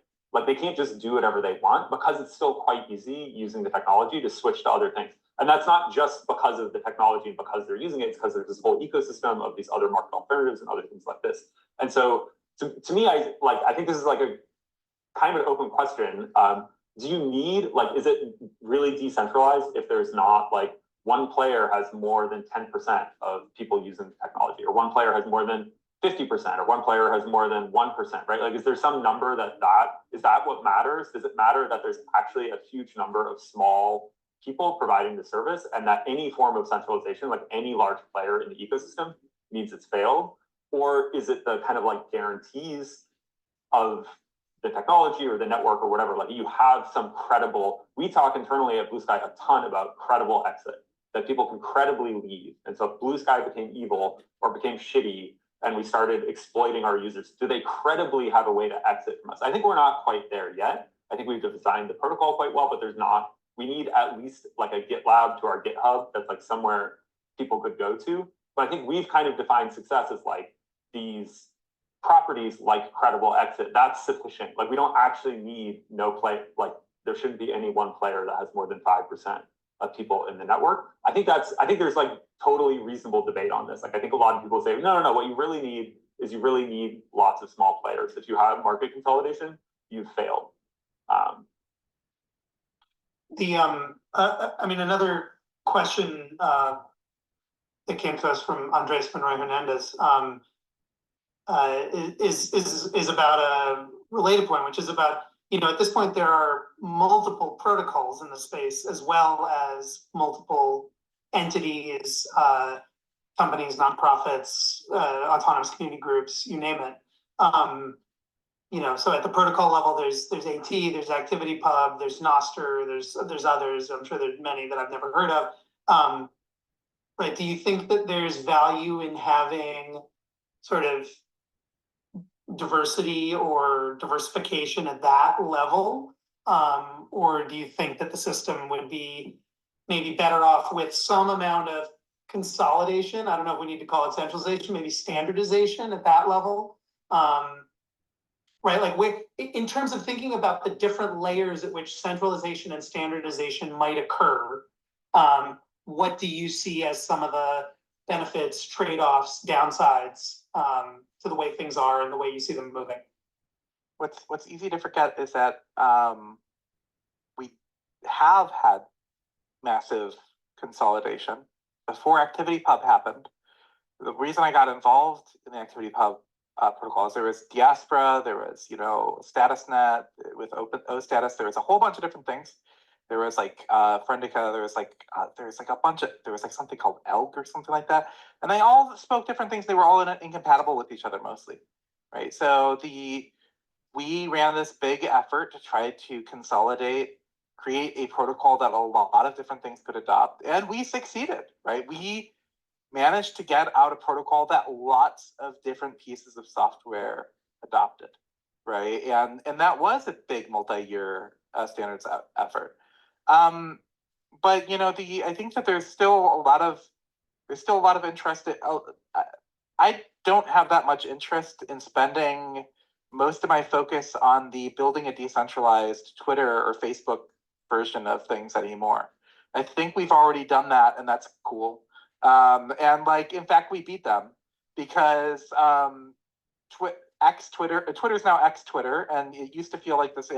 just do whatever they want, because it's still quite easy using the technology to switch to other things. And that's not just because of the technology, because they're using it, it's because there's this whole ecosystem of these other market alternatives and other things like this. And so to me, I think this is like a kind of an open question. Do you need, like, is it really decentralized if there's not like one player has more than 10% of people using the technology, or one player has more than 50%, or one player has more than 1%, right? Like, is there some number is that what matters? Does it matter that there's actually a huge number of small people providing the service, and that any form of centralization, like any large player in the ecosystem, means it's failed? Or is it the kind of like guarantees of the technology or the network or whatever, like you have some credible, we talk internally at Blue Sky a ton about credible exit, that people can credibly leave. And so if Blue Sky became evil or became shitty and we started exploiting our users, do they credibly have a way to exit from us? I think we're not quite there yet. I think we've designed the protocol quite well, but we need at least like a GitLab to our GitHub that's like somewhere people could go to. But I think we've kind of defined success as like these properties like credible exit. That's sufficient. Like we don't actually need like there shouldn't be any one player that has more than 5% of people in the network. I think there's like totally reasonable debate on this. Like I think a lot of people say, no, what you really need is lots of small players. If you have market consolidation, you've failed.
Another question that came to us from Andres Monroy Hernandez is about a related point, which is about, at this point there are multiple protocols in the space, as well as multiple entities, companies, nonprofits, autonomous community groups, you name it. So at the protocol level, there's AT, there's ActivityPub, there's Nostr, there's others. I'm sure there's many that I've never heard of. Right? Do you think that there's value in having sort of diversity or diversification at that level? Or do you think that the system would be maybe better off with some amount of consolidation? I don't know if we need to call it centralization, maybe standardization at that level. Right, like in terms of thinking about the different layers at which centralization and standardization might occur, what do you see as some of the benefits, trade-offs, downsides to the way things are and the way you see them moving?
What's easy to forget is that we have had massive consolidation before ActivityPub happened. The reason I got involved in the ActivityPub protocols, there was Diaspora, there was StatusNet with OStatus, there was a whole bunch of different things. There was like Friendica, there was like something called Elk or something like that, and they all spoke different things. They were all incompatible with each other mostly, right? So we ran this big effort to try to consolidate, create a protocol that a lot of different things could adopt, and we succeeded, right? We managed to get out a protocol that lots of different pieces of software adopted, right? And that was a big multi-year standards effort. But I think that there's still a lot of interest. I don't have that much interest in spending most of my focus on the building a decentralized Twitter or Facebook version of things anymore. I think we've already done that, and that's cool. And like, in fact, we beat them because Twitter's now X Twitter, and it used to feel like this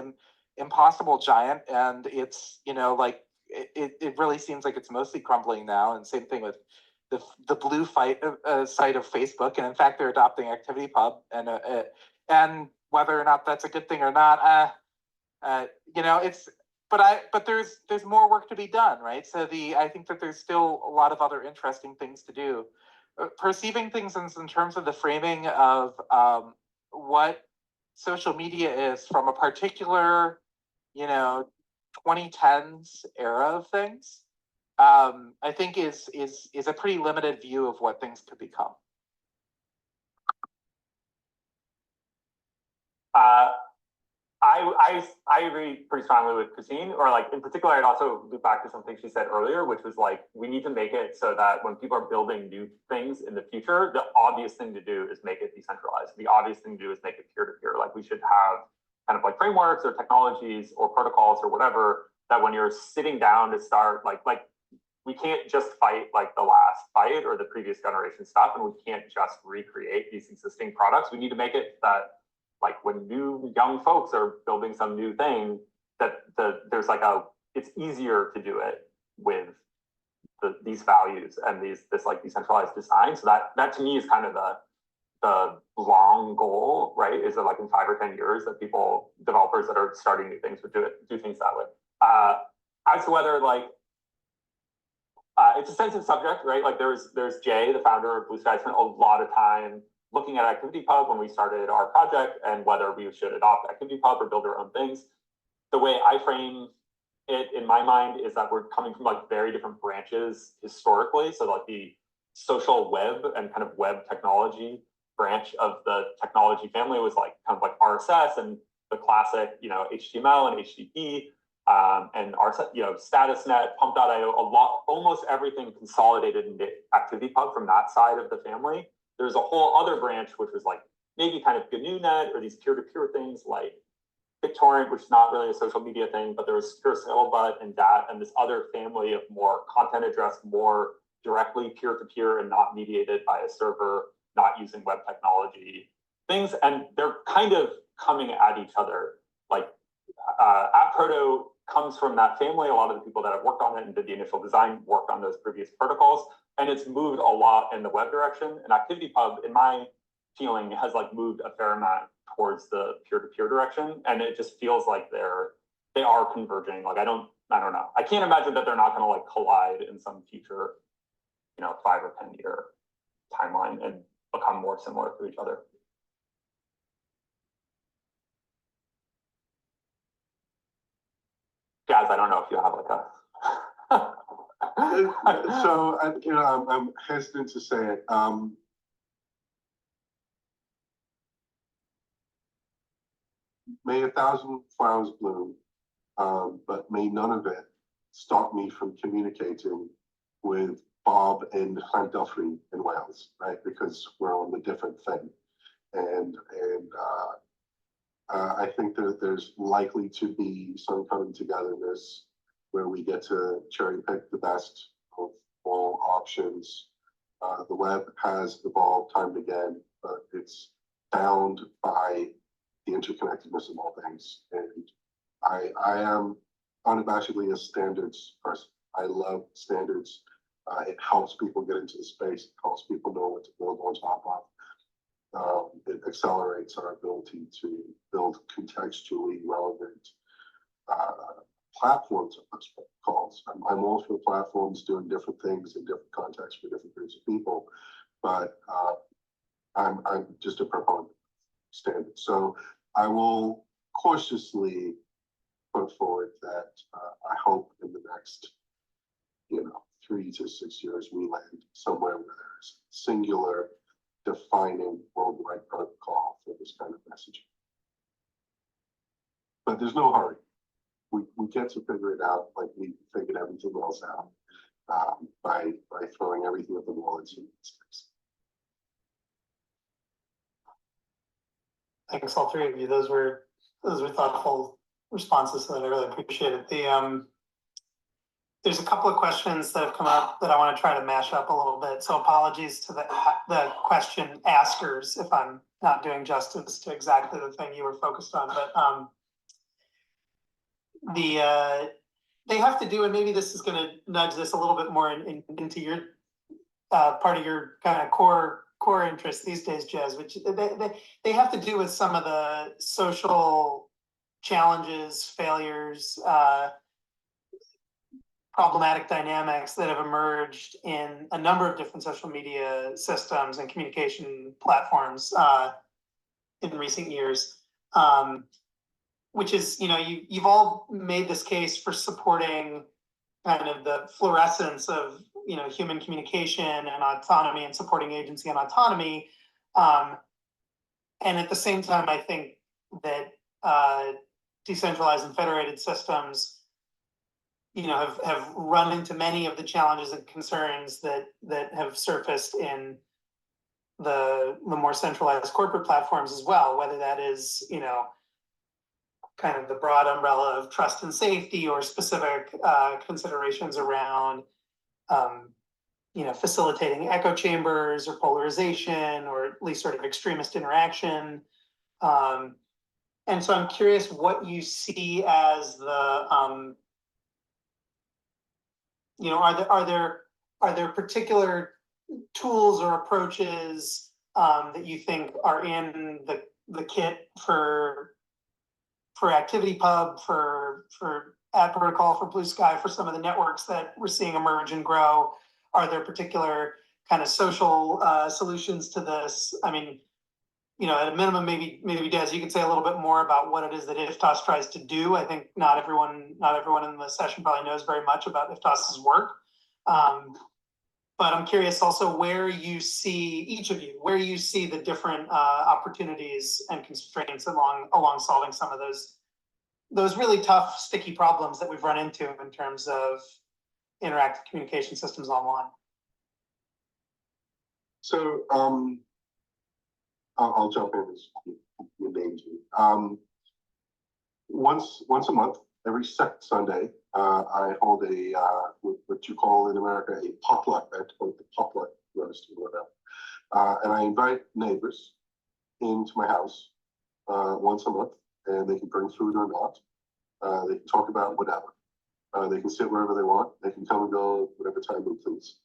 impossible giant, and it's it really seems like it's mostly crumbling now. And same thing with the blue site of Facebook, and in fact, they're adopting ActivityPub, and whether or not that's a good thing or not, it's. But there's more work to be done, right? So I think that there's still a lot of other interesting things to do. Perceiving things in terms of the framing of what social media is from a particular, 2010s era of things. I think is a pretty limited view of what things could become.
I agree pretty strongly with Christine, or like in particular, I'd also loop back to something she said earlier, which was like, we need to make it so that when people are building new things in the future, the obvious thing to do is make it decentralized. The obvious thing to do is make it peer-to-peer. Like we should have kind of like frameworks or technologies or protocols or whatever that when you're sitting down to start, like we can't just fight like the last fight or the previous generation stuff, and we can't just recreate these existing products. We need to make it that like when new young folks are building some new thing, that there's like it's easier to do it with these values and this like decentralized design. So that to me is kind of the long goal, right? Is that like in 5 or 10 years that developers that are starting new things would do things that way. As to whether like it's a sensitive subject, right? Like there's Jay, the founder of Blue Sky, spent a lot of time looking at ActivityPub when we started our project and whether we should adopt ActivityPub or build our own things. The way I frame it in my mind is that we're coming from like very different branches historically. So like the social web and kind of web technology branch of the technology family was like kind of like RSS and the classic, HTML and HTTP. And our, StatusNet, Pump.io, almost everything consolidated into ActivityPub from that side of the family. There's a whole other branch, which was like maybe kind of GNU-Net or these peer-to-peer things like BitTorrent, which is not really a social media thing, but there was Secure Scuttlebutt and that, and this other family of more content addressed, more directly peer-to-peer and not mediated by a server, not using web technology things. And they're kind of coming at each other. Like AppProto comes from that family. A lot of the people that have worked on it and did the initial design worked on those previous protocols, and it's moved a lot in the web direction. And ActivityPub, in my feeling, has like moved a fair amount towards the peer-to-peer direction, and it just feels like they are converging. Like I don't know. I can't imagine that they're not going to like collide in some future, 5 or 10 year timeline and become more similar to each other. Jazz, I don't know if you have like a.
So I'm hesitant to say it. May 1,000 flowers bloom, but may none of it stop me from communicating with Bob and Llangollen in Wales, right? Because we're on a different thing, and I think that there's likely to be some coming togetherness where we get to cherry pick the best of all options. The web has evolved time and again, but it's bound by the interconnectedness of all things. And I am unabashedly a standards person. I love standards. It helps people get into the space. It helps people know what to build on top of. It accelerates our ability to build contextually relevant platforms of what's called. I'm all for platforms doing different things in different contexts for different groups of people, but I'm just a proponent of standards. So I will cautiously put forward that I hope in the next 3 to 6 years we land somewhere where there's singular defining worldwide protocol for this kind of messaging. But there's no hurry. We get to figure it out like we figured everything else out by throwing everything at the wall and seeing what sticks.
Thanks, all three of you. Those were thoughtful responses that I really appreciated. There's a couple of questions that have come up that I want to try to mash up a little bit. So apologies to the question askers if I'm not doing justice to exactly the thing you were focused on. But they have to do, and maybe this is going to nudge this a little bit more into your part of your kind of core interest these days, Jez, which they have to do with some of the social challenges, failures, problematic dynamics that have emerged in a number of different social media systems and communication platforms in recent years, which is, you've all made this case for supporting kind of the fluorescence of, human communication and autonomy and supporting agency and autonomy. And at the same time, I think that decentralized and federated systems, have run into many of the challenges and concerns that have surfaced in the more centralized corporate platforms as well, whether that is, kind of the broad umbrella of trust and safety, or specific considerations around, facilitating echo chambers or polarization, or at least sort of extremist interaction. And so I'm curious what you see as the, are there particular tools or approaches that you think are in the kit for ActivityPub, for Ad Protocol, for Blue Sky, for some of the networks that we're seeing emerge and grow? Are there particular kind of social solutions to this? I mean, at a minimum, maybe Des, you could say a little bit more about what it is that IFTAS tries to do. I think not everyone in the session probably knows very much about IFTAS's work. But I'm curious also where you see, each of you, where you see the different opportunities and constraints along solving some of those really tough, sticky problems that we've run into in terms of interactive communication systems online.
So I'll jump in as you named me. Once a month, every second Sunday, I hold a what you call in America a potluck. I call it the potluck roast or whatever. And I invite neighbors into my house once a month, and they can bring food or not. They can talk about whatever. They can sit wherever they want. They can come and go whatever time they please.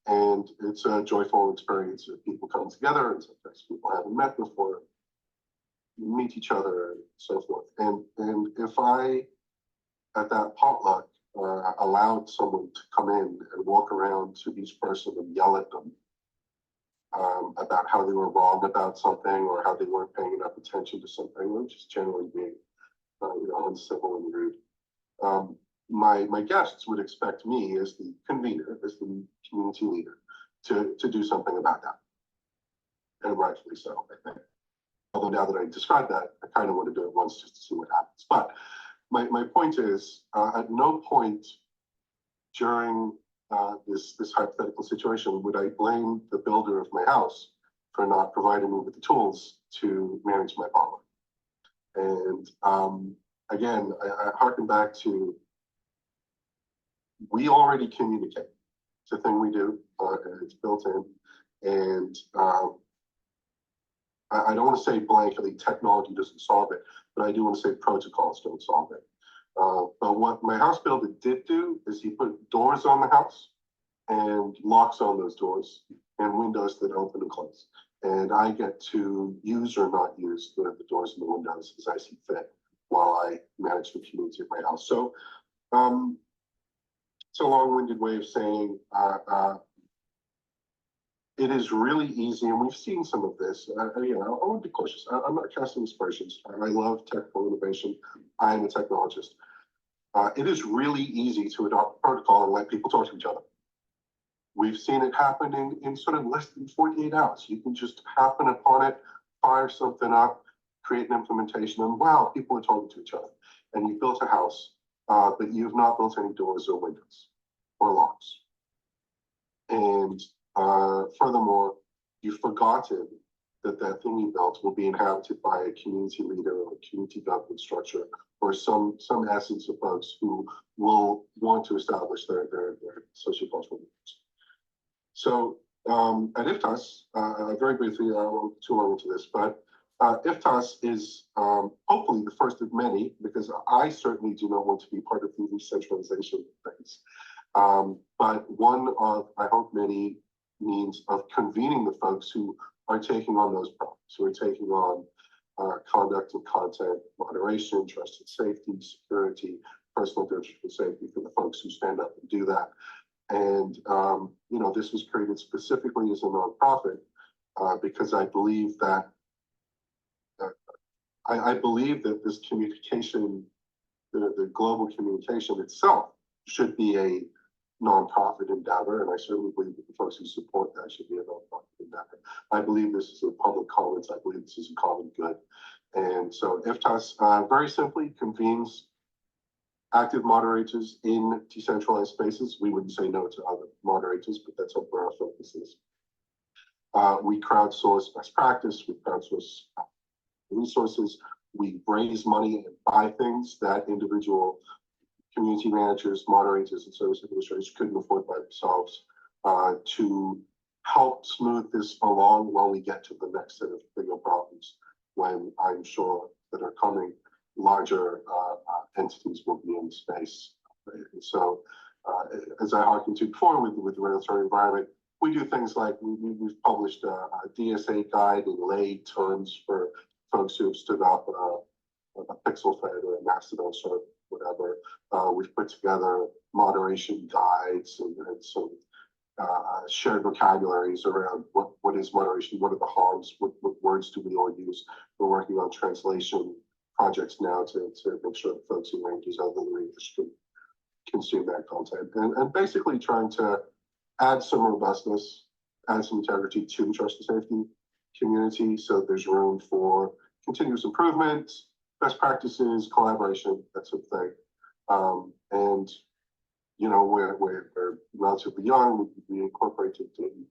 And it's a joyful experience of people coming together, and sometimes people haven't met before, meet each other, and so forth. And if I, at that potluck, allowed someone to come in and walk around to each person and yell at them about how they were wrong about something, or how they weren't paying enough attention to something, or just generally being uncivil and rude, my guests would expect me as the convener, as the community leader, to do something about that. And rightfully so, I think. Although now that I described that, I kind of want to do it once just to see what happens. But my point is, at no point during this hypothetical situation would I blame the builder of my house for not providing me with the tools to manage my potluck. And again, I harken back to, we already communicate. It's a thing we do, and it's built in. And I don't want to say blankly technology doesn't solve it, but I do want to say protocols don't solve it. But what my house builder did do is he put doors on the house and locks on those doors, and windows that open and close. And I get to use or not use the doors and the windows as I see fit while I manage the community of my house. So it's a long-winded way of saying it is really easy, and we've seen some of this. I want to be cautious. I'm not casting aspersions. I love technical innovation. I am a technologist. It is really easy to adopt a protocol and let people talk to each other. We've seen it happen in sort of less than 48 hours. You can just happen upon it, fire something up, create an implementation, and wow, people are talking to each other. And you built a house, but you've not built any doors or windows or locks. And furthermore, you've forgotten that thing you built will be inhabited by a community leader or a community government structure, or some essence of folks who will want to establish their sociocultural groups. So at IFTAS, very briefly, I won't too long into this, but IFTAS is hopefully the first of many, because I certainly do not want to be part of the decentralization things. But one of, I hope, many means of convening the folks who are taking on those problems, who are taking on conduct and content, moderation, trust and safety, security, personal digital safety for the folks who stand up and do that. And, this was created specifically as a nonprofit because I believe that I believe that this communication, the global communication itself, should be a nonprofit endeavor, and I certainly believe that the folks who support that should be a nonprofit endeavor. I believe this is a public commons. I believe this is a common good. And so IFTAS very simply convenes active moderators in decentralized spaces. We wouldn't say no to other moderators, but that's where our focus is. We crowdsource best practice, we crowdsource resources, we raise money and buy things that individual community managers, moderators, and service administrators couldn't afford by themselves, to help smooth this along while we get to the next set of bigger problems, when I'm sure that are coming, larger entities will be in space. Right? And so, as I harkened to before with the regulatory environment, we do things like we've published a DSA guide in lay terms for folks who have stood up a pixel fed or a Mastodon or whatever. We've put together moderation guides and some shared vocabularies around what is moderation, what are the harms, what words do we all use. We're working on translation projects now to make sure that folks in languages other than English can consume that content. And basically trying to add some robustness, add some integrity to the trust and safety community, so there's room for continuous improvement, best practices, collaboration, that sort of thing. And you know, we're relatively young. We incorporated in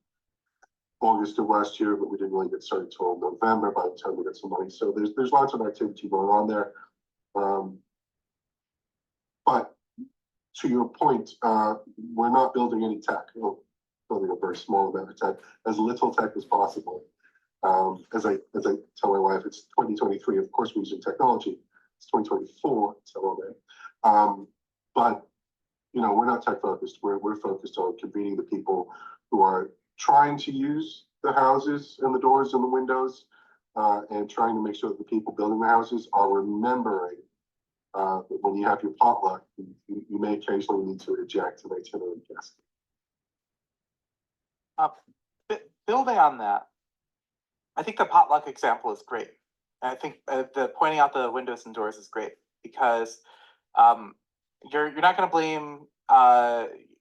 August of last year, but we didn't really get started until November by the time we got some money. So there's lots of activity going on there. But to your point, we're not building any tech. We're building a very small amount of tech, as little tech as possible. As I tell my wife, it's 2023. Of course, we're using technology. It's 2024. So all that. But you know, we're not tech focused. We're focused on convening the people who are trying to use the houses and the doors and the windows, and trying to make sure that the people building the houses are remembering that when you have your potluck, you may occasionally need to eject an itinerant guest.
Building on that, I think the potluck example is great. And I think the pointing out the windows and doors is great, because you're not going to blame.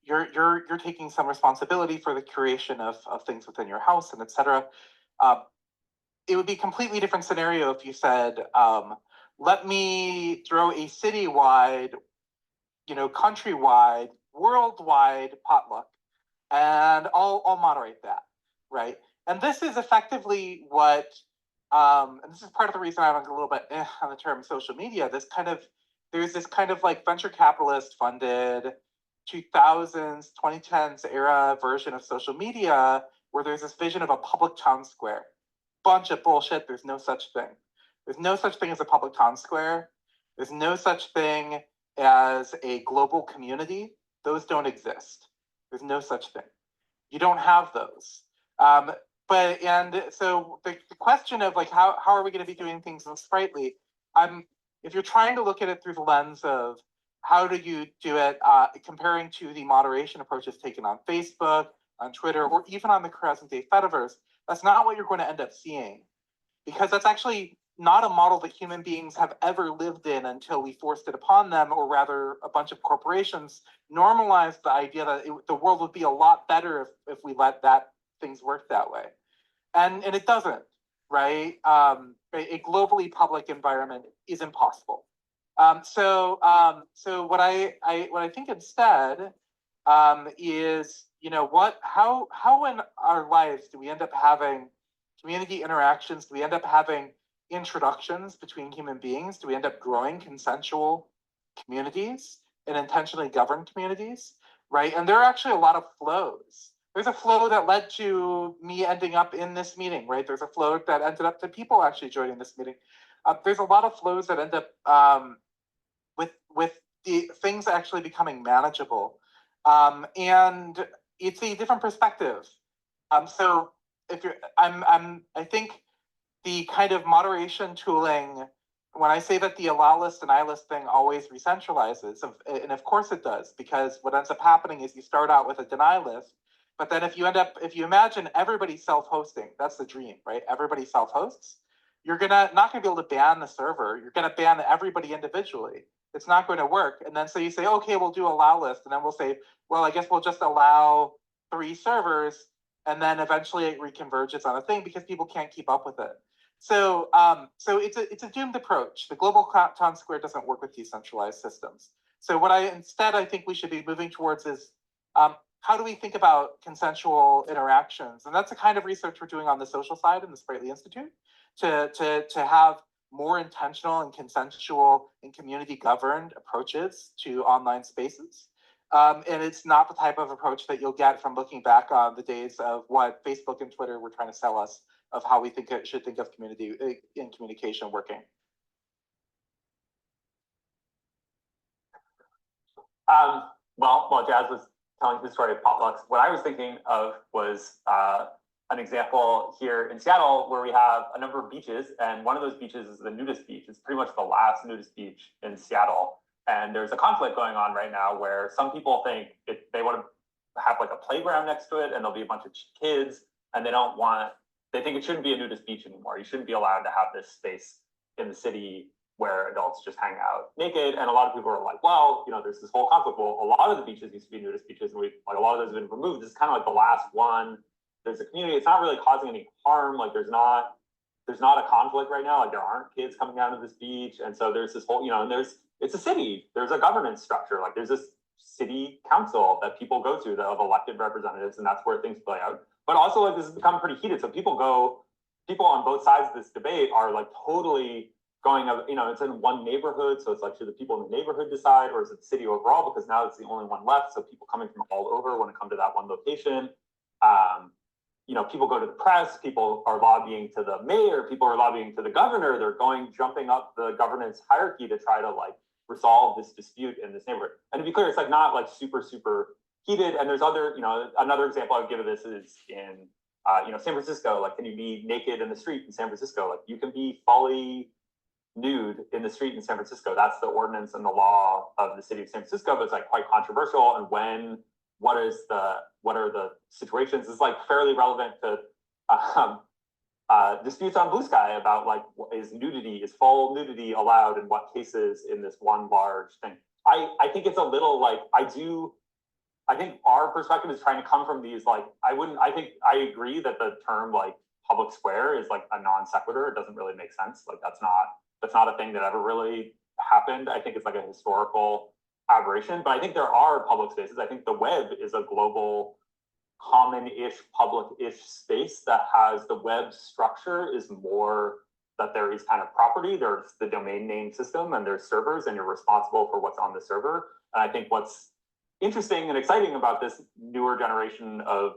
You're taking some responsibility for the curation of things within your house and etc. It would be a completely different scenario if you said, let me throw a citywide, countrywide, worldwide potluck, and I'll moderate that, right? And this is effectively what, and this is part of the reason I'm a little bit on the term social media. There's this kind of like venture capitalist funded 2000s, 2010s era version of social media where there's this vision of a public town square. Bunch of bullshit. There's no such thing. There's no such thing as a public town square. There's no such thing as a global community. Those don't exist. There's no such thing. You don't have those. So the question of like how are we going to be doing things in Sprightly? If you're trying to look at it through the lens of how do you do it, comparing to the moderation approaches taken on Facebook, on Twitter, or even on the present day Fediverse, that's not what you're going to end up seeing, because that's actually not a model that human beings have ever lived in until we forced it upon them, or rather a bunch of corporations normalized the idea that the world would be a lot better if we let things work that way. And it doesn't, right? A globally public environment is impossible. So what I think instead is, how in our lives do we end up having community interactions? Do we end up having introductions between human beings? Do we end up growing consensual communities and intentionally governed communities, right? And there are actually a lot of flows. There's a flow that led to me ending up in this meeting, right? There's a flow that ended up to people actually joining this meeting. There's a lot of flows that end up with the things actually becoming manageable. And it's a different perspective. So if you're, I think the kind of moderation tooling, when I say that the allow list and I list thing always recentralizes, and of course it does, because what ends up happening is you start out with a deny list, but then if you imagine everybody self-hosting, that's the dream, right? Everybody self-hosts, you're not gonna be able to ban the server, you're gonna ban everybody individually. it's not going to work. And then so you say, okay, we'll do allow list. And then we'll say, well, I guess we'll just allow 3 servers. And then eventually it reconverges on a thing because people can't keep up with it. So it's a doomed approach. The global town square doesn't work with decentralized systems. So what I think we should be moving towards is how do we think about consensual interactions? And that's the kind of research we're doing on the social side in the Sprightly Institute to have more intentional and consensual and community governed approaches to online spaces. And it's not the type of approach that you'll get from looking back on the days of what Facebook and Twitter were trying to sell us of how we should think of community and communication working.
While Jazz was telling his story of potlucks, what I was thinking of was an example here in Seattle where we have a number of beaches, and one of those beaches is the nudist beach. It's pretty much the last nudist beach in Seattle. And there's a conflict going on right now where some people think they want to have like a playground next to it and there'll be a bunch of kids, and they think it shouldn't be a nudist beach anymore. You shouldn't be allowed to have this space in the city where adults just hang out naked. And a lot of people are like, well, there's this whole conflict. Well, a lot of the beaches used to be nudist beaches, and a lot of those have been removed. This is kind of like the last one. There's a community. It's not really causing any harm. Like there's not a conflict right now. Like there aren't kids coming down to this beach. And so there's this whole, and it's a city. There's a governance structure. Like there's this city council that people go to that have elected representatives, and that's where things play out. But also like this has become pretty heated. So people on both sides of this debate are like totally going, it's in one neighborhood. So it's like, should the people in the neighborhood decide, or is it the city overall? Because now it's the only one left. So people coming from all over want to come to that one location. People go to the press, people are lobbying to the mayor, people are lobbying to the governor. They're jumping up the governance hierarchy to try to like resolve this dispute in this neighborhood. And to be clear, it's like not like super, super heated. And there's another example I would give of this is in, San Francisco. Like, can you be naked in the street in San Francisco? Like you can be fully nude in the street in San Francisco. That's the ordinance and the law of the city of San Francisco, but it's like quite controversial. And what are the situations? It's like fairly relevant to disputes on Blue Sky about like, is full nudity allowed in what cases in this one large thing? I think it's a little like, I think our perspective is trying to come from these, like, I agree that the term like public square is like a non sequitur. It doesn't really make sense. Like that's not a thing that ever really happened. I think it's like a historical aberration, but I think there are public spaces. I think the web is a global common-ish, public-ish space that has the web structure is more that there is kind of property. There's the domain name system and there's servers, and you're responsible for what's on the server. And I think what's interesting and exciting about this newer generation of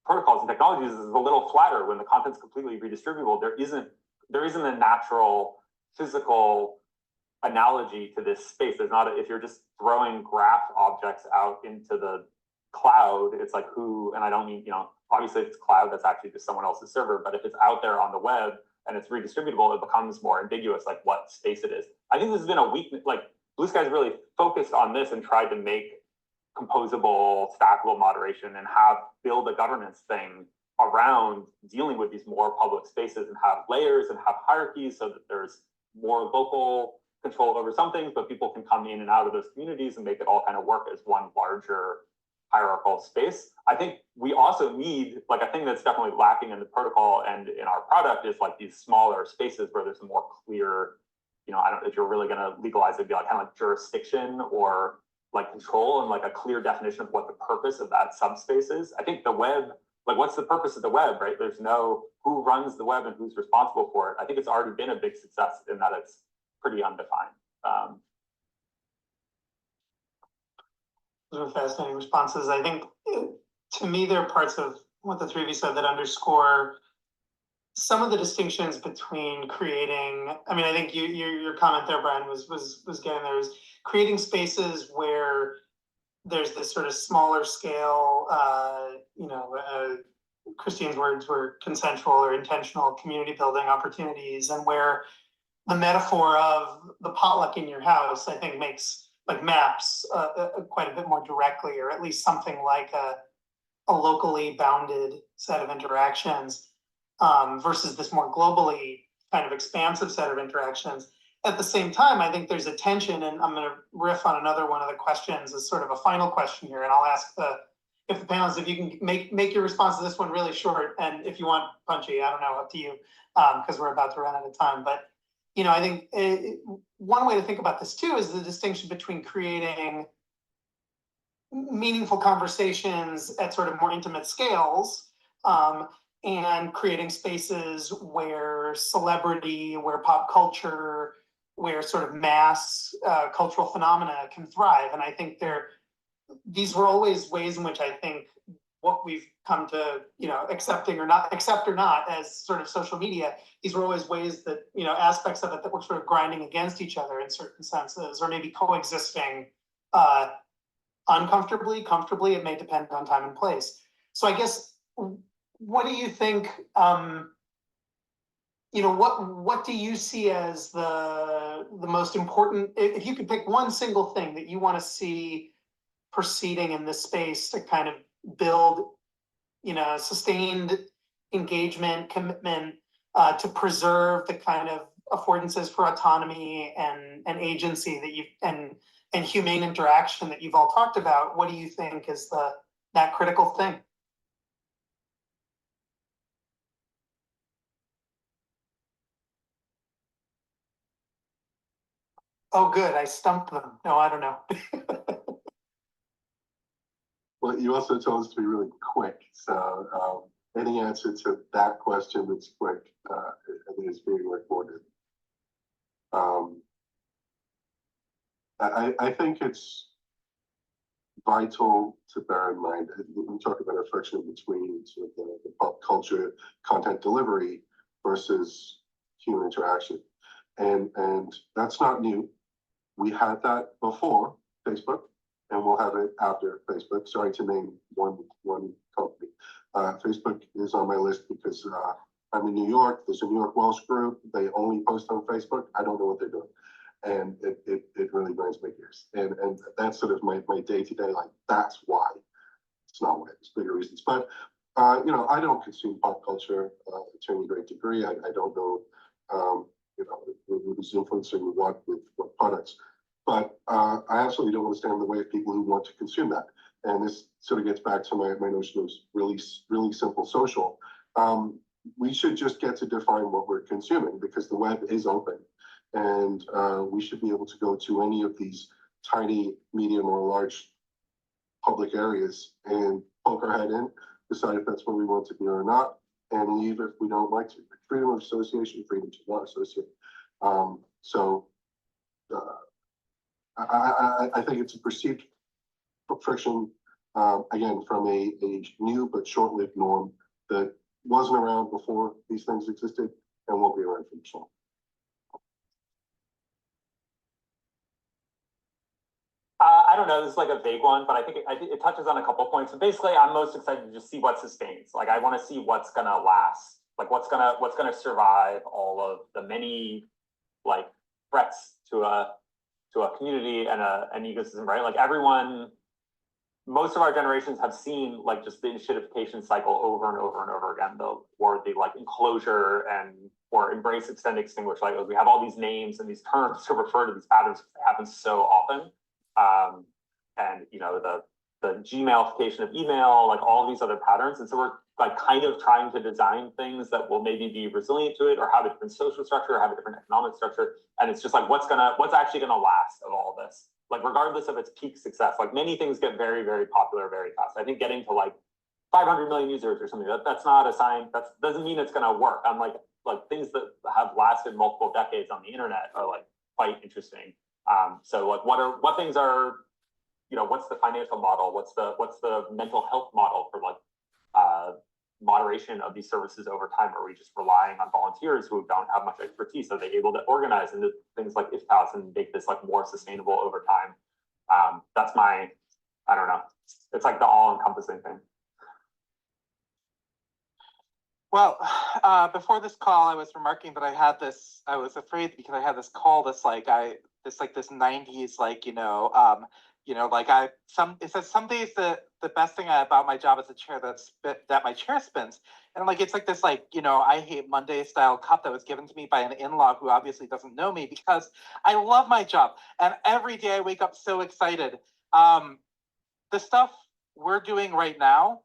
protocols and technologies is a little flatter. When the content's completely redistributable, there isn't a natural physical analogy to this space. There's not if you're just throwing graph objects out into the cloud, it's like and I don't mean, obviously if it's cloud, that's actually just someone else's server, but if it's out there on the web and it's redistributable, it becomes more ambiguous, like what space it is. I think this has been a weakness. Like Blue Sky's really focused on this and tried to make composable, stackable moderation and build a governance thing around dealing with these more public spaces and have layers and have hierarchies so that there's more local control over some things, but people can come in and out of those communities and make it all kind of work as one larger hierarchical space. I think we also need, like, a thing that's definitely lacking in the protocol and in our product is like these smaller spaces where there's a more clear, I don't know if you're really going to legalize it, be like kind of like jurisdiction or like control and like a clear definition of what the purpose of that subspace is. I think the web, like what's the purpose of the web, right? There's no who runs the web and who's responsible for it. I think it's already been a big success in that it's pretty undefined.
Those are fascinating responses. I think to me, there are parts of what the three of you said that underscore some of the distinctions between creating. I mean, I think your comment there, Brian, was getting there, is creating spaces where there's this sort of smaller scale, Christine's words were consensual or intentional community building opportunities, and where the metaphor of the potluck in your house, I think, maps quite a bit more directly, or at least something like a locally bounded set of interactions versus this more globally kind of expansive set of interactions. at the same time, I think there's a tension, and I'm going to riff on another one of the questions as sort of a final question here, and I'll ask if the panelists, if you can make your response to this one really short, and if you want punchy, I don't know, up to you, because we're about to run out of time. But I think one way to think about this too is the distinction between creating meaningful conversations at sort of more intimate scales, and creating spaces where celebrity, where pop culture, where sort of mass cultural phenomena can thrive. And I think these were always ways in which I think what we've come to, accept or not as sort of social media, these were always ways that, aspects of it that were sort of grinding against each other in certain senses, or maybe coexisting uncomfortably, comfortably. It may depend on time and place. So I guess, what do you think, what do you see as the most important, if you could pick one single thing that you want to see proceeding in this space to kind of build, sustained engagement, commitment, to preserve the kind of affordances for autonomy and agency that and humane interaction that you've all talked about, what do you think is that critical thing? Oh, good. I stumped them. No, I don't know.
Well, you also told us to be really quick. So any answer to that question that's quick, I think is being recorded. I think it's vital to bear in mind, we talk about a friction between sort of the pop culture content delivery versus human interaction. And that's not new. We had that before Facebook, and we'll have it after Facebook. Sorry to name one company. Facebook is on my list because I'm in New York. There's a New York Welsh group. They only post on Facebook. I don't know what they're doing. And it really grinds my gears. And that's sort of my day-to-day, like, that's why. It's not why, there's bigger reasons. But, I don't consume pop culture to any great degree. I don't know, who's influencing what with what products. But I absolutely don't want to stand in the way of people who want to consume that. And this sort of gets back to my notion of really simple social. We should just get to define what we're consuming, because the web is open. And we should be able to go to any of these tiny, medium, or large public areas and poke our head in, decide if that's where we want to be or not, and leave if we don't like to. Freedom of association, freedom to not associate. I think it's a perceived friction, again, from a new but short-lived norm that wasn't around before these things existed and won't be around for much longer.
I don't know, this is like a vague one, but I think it touches on a couple points. So basically, I'm most excited to just see what sustains. Like, I want to see what's gonna last, like what's gonna survive all of the many like threats to a community and an ecosystem, right? Like, most of our generations have seen like just the enshittification cycle over and over and over again, or the like enclosure or embrace, extend, extinguish. Like, we have all these names and these terms to refer to these patterns. It happens so often. And the Gmailification of email, like all these other patterns. And so we're like kind of trying to design things that will maybe be resilient to it, or have a different social structure, or have a different economic structure. And it's just like, what's actually gonna last of all this? Like, regardless of its peak success, like many things get very, very popular very fast. I think getting to like 500 million users or something, that's not a sign, that doesn't mean it's gonna work. I'm like things that have lasted multiple decades on the internet are like quite interesting. So like, what things are, what's the financial model? What's the mental health model for like moderation of these services over time? Are we just relying on volunteers who don't have much expertise? Are they able to organize into things like IFTAS and make this like more sustainable over time? That's I don't know. It's like the all-encompassing thing.
Well, before this call, I was remarking that I was afraid because I had this call, this 90s, You know, like it says some days the best thing about my job as a chair that my chair spins. And like, it's like this, like, you know, I hate Monday style cup that was given to me by an in-law who obviously doesn't know me, because I love my job. And every day I wake up so excited. The stuff we're doing right now,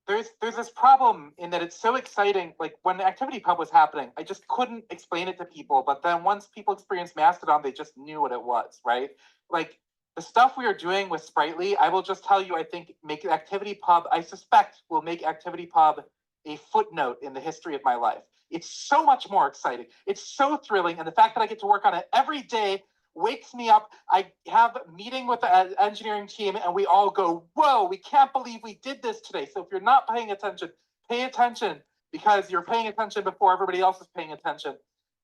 there's this problem in that it's so exciting. Like when the Activity Pub was happening, I just couldn't explain it to people. But then once people experienced Mastodon, they just knew what it was, right? Like the stuff we are doing with Sprightly, I will just tell you, I think make Activity Pub, I suspect will make Activity Pub a footnote in the history of my life. It's so much more exciting. It's so thrilling. And the fact that I get to work on it every day wakes me up. I have a meeting with the engineering team and we all go, whoa, we can't believe we did this today. So if you're not paying attention, pay attention, because you're paying attention before everybody else is paying attention.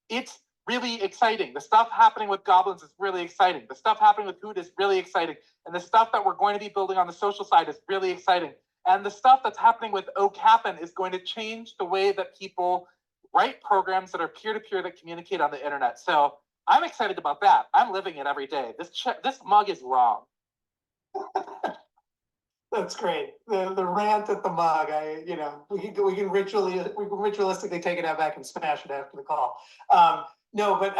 It's really exciting. The stuff happening with Goblins is really exciting. The stuff happening with Hoot is really exciting. And the stuff that we're going to be building on the social side is really exciting. And the stuff that's happening with OCAPN is going to change the way that people write programs that are peer-to-peer that communicate on the internet. So I'm excited about that. I'm living it every day. This mug is wrong.
That's great. The rant at the mug. We can ritualistically take it out back and smash it after the call. No, but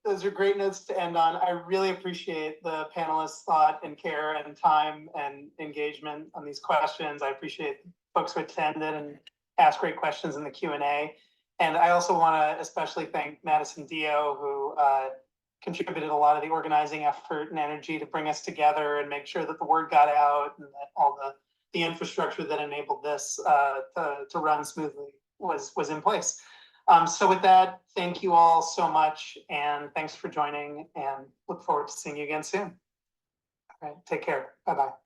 those are great notes to end on. I really appreciate the panelists' thought and care and time and engagement on these questions. I appreciate folks who attended and asked great questions in the Q&A. And I also want to especially thank Madison Dio, who contributed a lot of the organizing effort and energy to bring us together and make sure that the word got out and that all the infrastructure that enabled this to run smoothly was in place. So with that, thank you all so much, and thanks for joining, and look forward to seeing you again soon. All right, take care. Bye-bye.